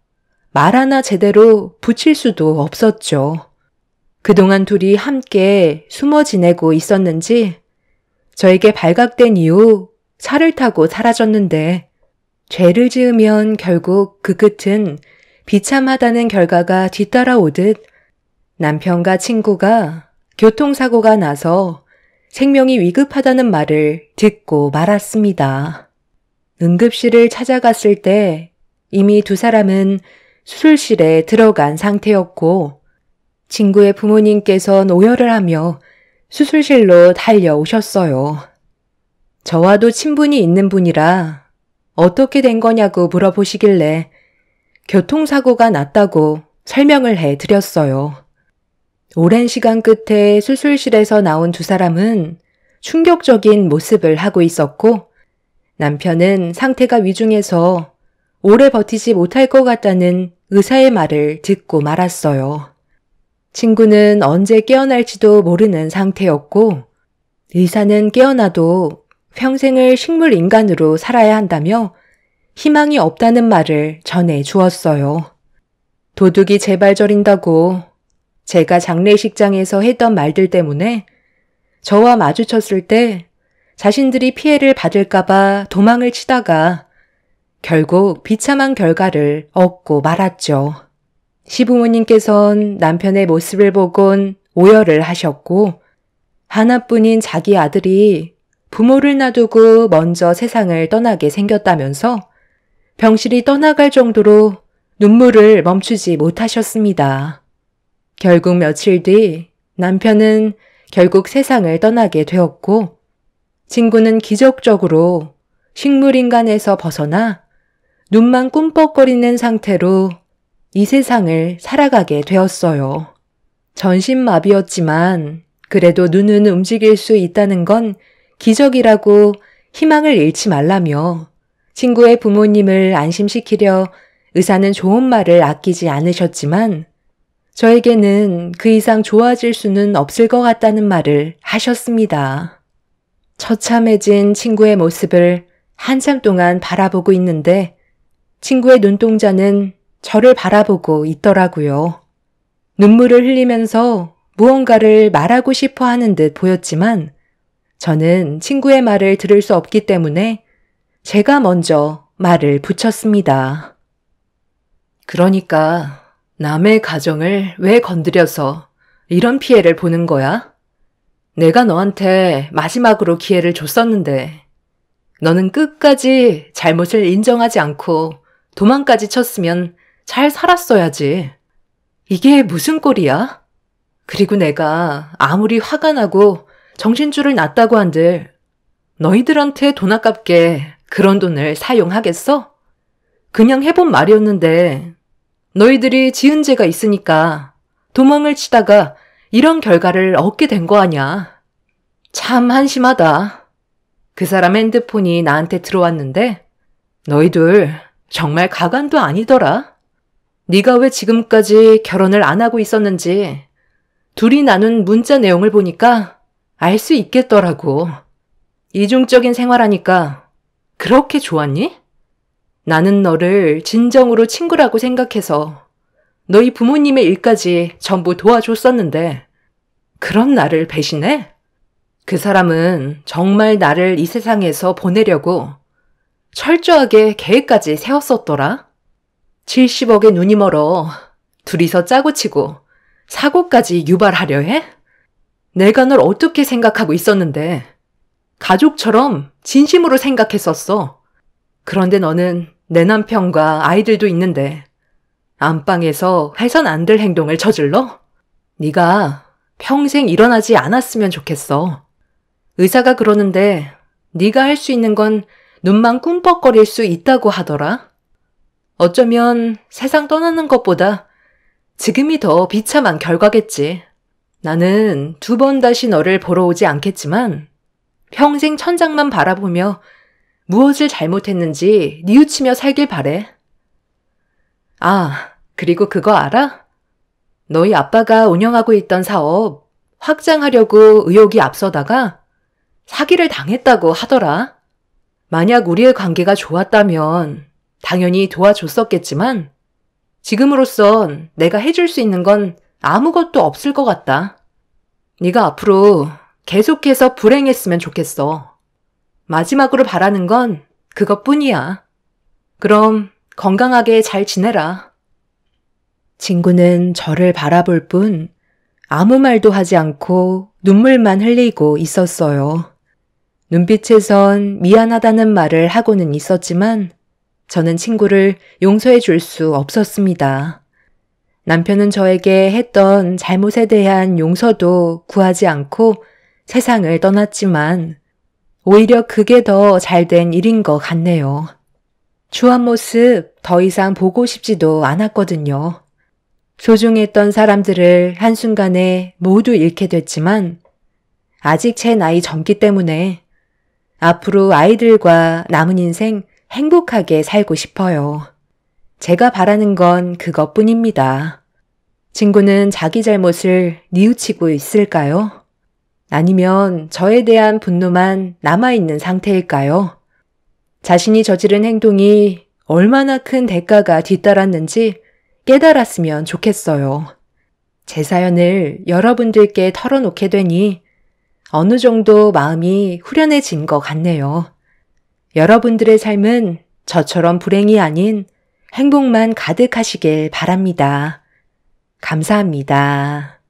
말 하나 제대로 붙일 수도 없었죠. 그동안 둘이 함께 숨어 지내고 있었는지 저에게 발각된 이후 차를 타고 사라졌는데 죄를 지으면 결국 그 끝은 비참하다는 결과가 뒤따라오듯 남편과 친구가 교통사고가 나서 생명이 위급하다는 말을 듣고 말았습니다. 응급실을 찾아갔을 때 이미 두 사람은 수술실에 들어간 상태였고 친구의 부모님께선 오열을 하며 수술실로 달려오셨어요. 저와도 친분이 있는 분이라 어떻게 된 거냐고 물어보시길래 교통사고가 났다고 설명을 해드렸어요. 오랜 시간 끝에 수술실에서 나온 두 사람은 충격적인 모습을 하고 있었고 남편은 상태가 위중해서 오래 버티지 못할 것 같다는 의사의 말을 듣고 말았어요. 친구는 언제 깨어날지도 모르는 상태였고 의사는 깨어나도 평생을 식물 인간으로 살아야 한다며 희망이 없다는 말을 전해 주었어요. 도둑이 제발 저린다고 제가 장례식장에서 했던 말들 때문에 저와 마주쳤을 때 자신들이 피해를 받을까봐 도망을 치다가 결국 비참한 결과를 얻고 말았죠. 시부모님께선 남편의 모습을 보곤 오열을 하셨고 하나뿐인 자기 아들이 부모를 놔두고 먼저 세상을 떠나게 생겼다면서 병실이 떠나갈 정도로 눈물을 멈추지 못하셨습니다. 결국 며칠 뒤 남편은 결국 세상을 떠나게 되었고 친구는 기적적으로 식물인간에서 벗어나 눈만 꿈뻑거리는 상태로 이 세상을 살아가게 되었어요. 전신마비였지만 그래도 눈은 움직일 수 있다는 건 기적이라고 희망을 잃지 말라며 친구의 부모님을 안심시키려 의사는 좋은 말을 아끼지 않으셨지만 저에게는 그 이상 좋아질 수는 없을 것 같다는 말을 하셨습니다. 처참해진 친구의 모습을 한참 동안 바라보고 있는데 친구의 눈동자는 저를 바라보고 있더라고요. 눈물을 흘리면서 무언가를 말하고 싶어 하는 듯 보였지만 저는 친구의 말을 들을 수 없기 때문에 제가 먼저 말을 붙였습니다. 그러니까 남의 가정을 왜 건드려서 이런 피해를 보는 거야? 내가 너한테 마지막으로 기회를 줬었는데 너는 끝까지 잘못을 인정하지 않고 도망까지 쳤으면 잘 살았어야지. 이게 무슨 꼴이야? 그리고 내가 아무리 화가 나고 정신줄을 놨다고 한들 너희들한테 돈 아깝게 그런 돈을 사용하겠어? 그냥 해본 말이었는데 너희들이 지은 죄가 있으니까 도망을 치다가 이런 결과를 얻게 된 거 아냐. 참 한심하다. 그 사람 핸드폰이 나한테 들어왔는데 너희들 정말 가관도 아니더라. 네가 왜 지금까지 결혼을 안 하고 있었는지 둘이 나눈 문자 내용을 보니까 알 수 있겠더라고. 이중적인 생활하니까 그렇게 좋았니? 나는 너를 진정으로 친구라고 생각해서 너희 부모님의 일까지 전부 도와줬었는데 그런 나를 배신해? 그 사람은 정말 나를 이 세상에서 보내려고 철저하게 계획까지 세웠었더라. 70억에 눈이 멀어 둘이서 짜고 치고 사고까지 유발하려 해? 내가 널 어떻게 생각하고 있었는데 가족처럼 진심으로 생각했었어. 그런데 너는 내 남편과 아이들도 있는데 안방에서 해선 안 될 행동을 저질러? 네가 평생 일어나지 않았으면 좋겠어. 의사가 그러는데 네가 할 수 있는 건 눈만 꿈뻑거릴 수 있다고 하더라. 어쩌면 세상 떠나는 것보다 지금이 더 비참한 결과겠지. 나는 2번 다시 너를 보러 오지 않겠지만 평생 천장만 바라보며 무엇을 잘못했는지 뉘우치며 살길 바래. 아, 그리고 그거 알아? 너희 아빠가 운영하고 있던 사업 확장하려고 의욕이 앞서다가 사기를 당했다고 하더라. 만약 우리의 관계가 좋았다면 당연히 도와줬었겠지만 지금으로선 내가 해줄 수 있는 건 아무것도 없을 것 같다. 네가 앞으로 계속해서 불행했으면 좋겠어. 마지막으로 바라는 건 그것뿐이야. 그럼 건강하게 잘 지내라. 친구는 저를 바라볼 뿐 아무 말도 하지 않고 눈물만 흘리고 있었어요. 눈빛에선 미안하다는 말을 하고는 있었지만 저는 친구를 용서해 줄 수 없었습니다. 남편은 저에게 했던 잘못에 대한 용서도 구하지 않고 세상을 떠났지만 오히려 그게 더 잘된 일인 것 같네요. 추한 모습 더 이상 보고 싶지도 않았거든요. 소중했던 사람들을 한순간에 모두 잃게 됐지만 아직 제 나이 젊기 때문에 앞으로 아이들과 남은 인생 행복하게 살고 싶어요. 제가 바라는 건 그것뿐입니다. 친구는 자기 잘못을 뉘우치고 있을까요? 아니면 저에 대한 분노만 남아있는 상태일까요? 자신이 저지른 행동이 얼마나 큰 대가가 뒤따랐는지 깨달았으면 좋겠어요. 제 사연을 여러분들께 털어놓게 되니 어느 정도 마음이 후련해진 것 같네요. 여러분들의 삶은 저처럼 불행이 아닌 행복만 가득하시길 바랍니다. 감사합니다.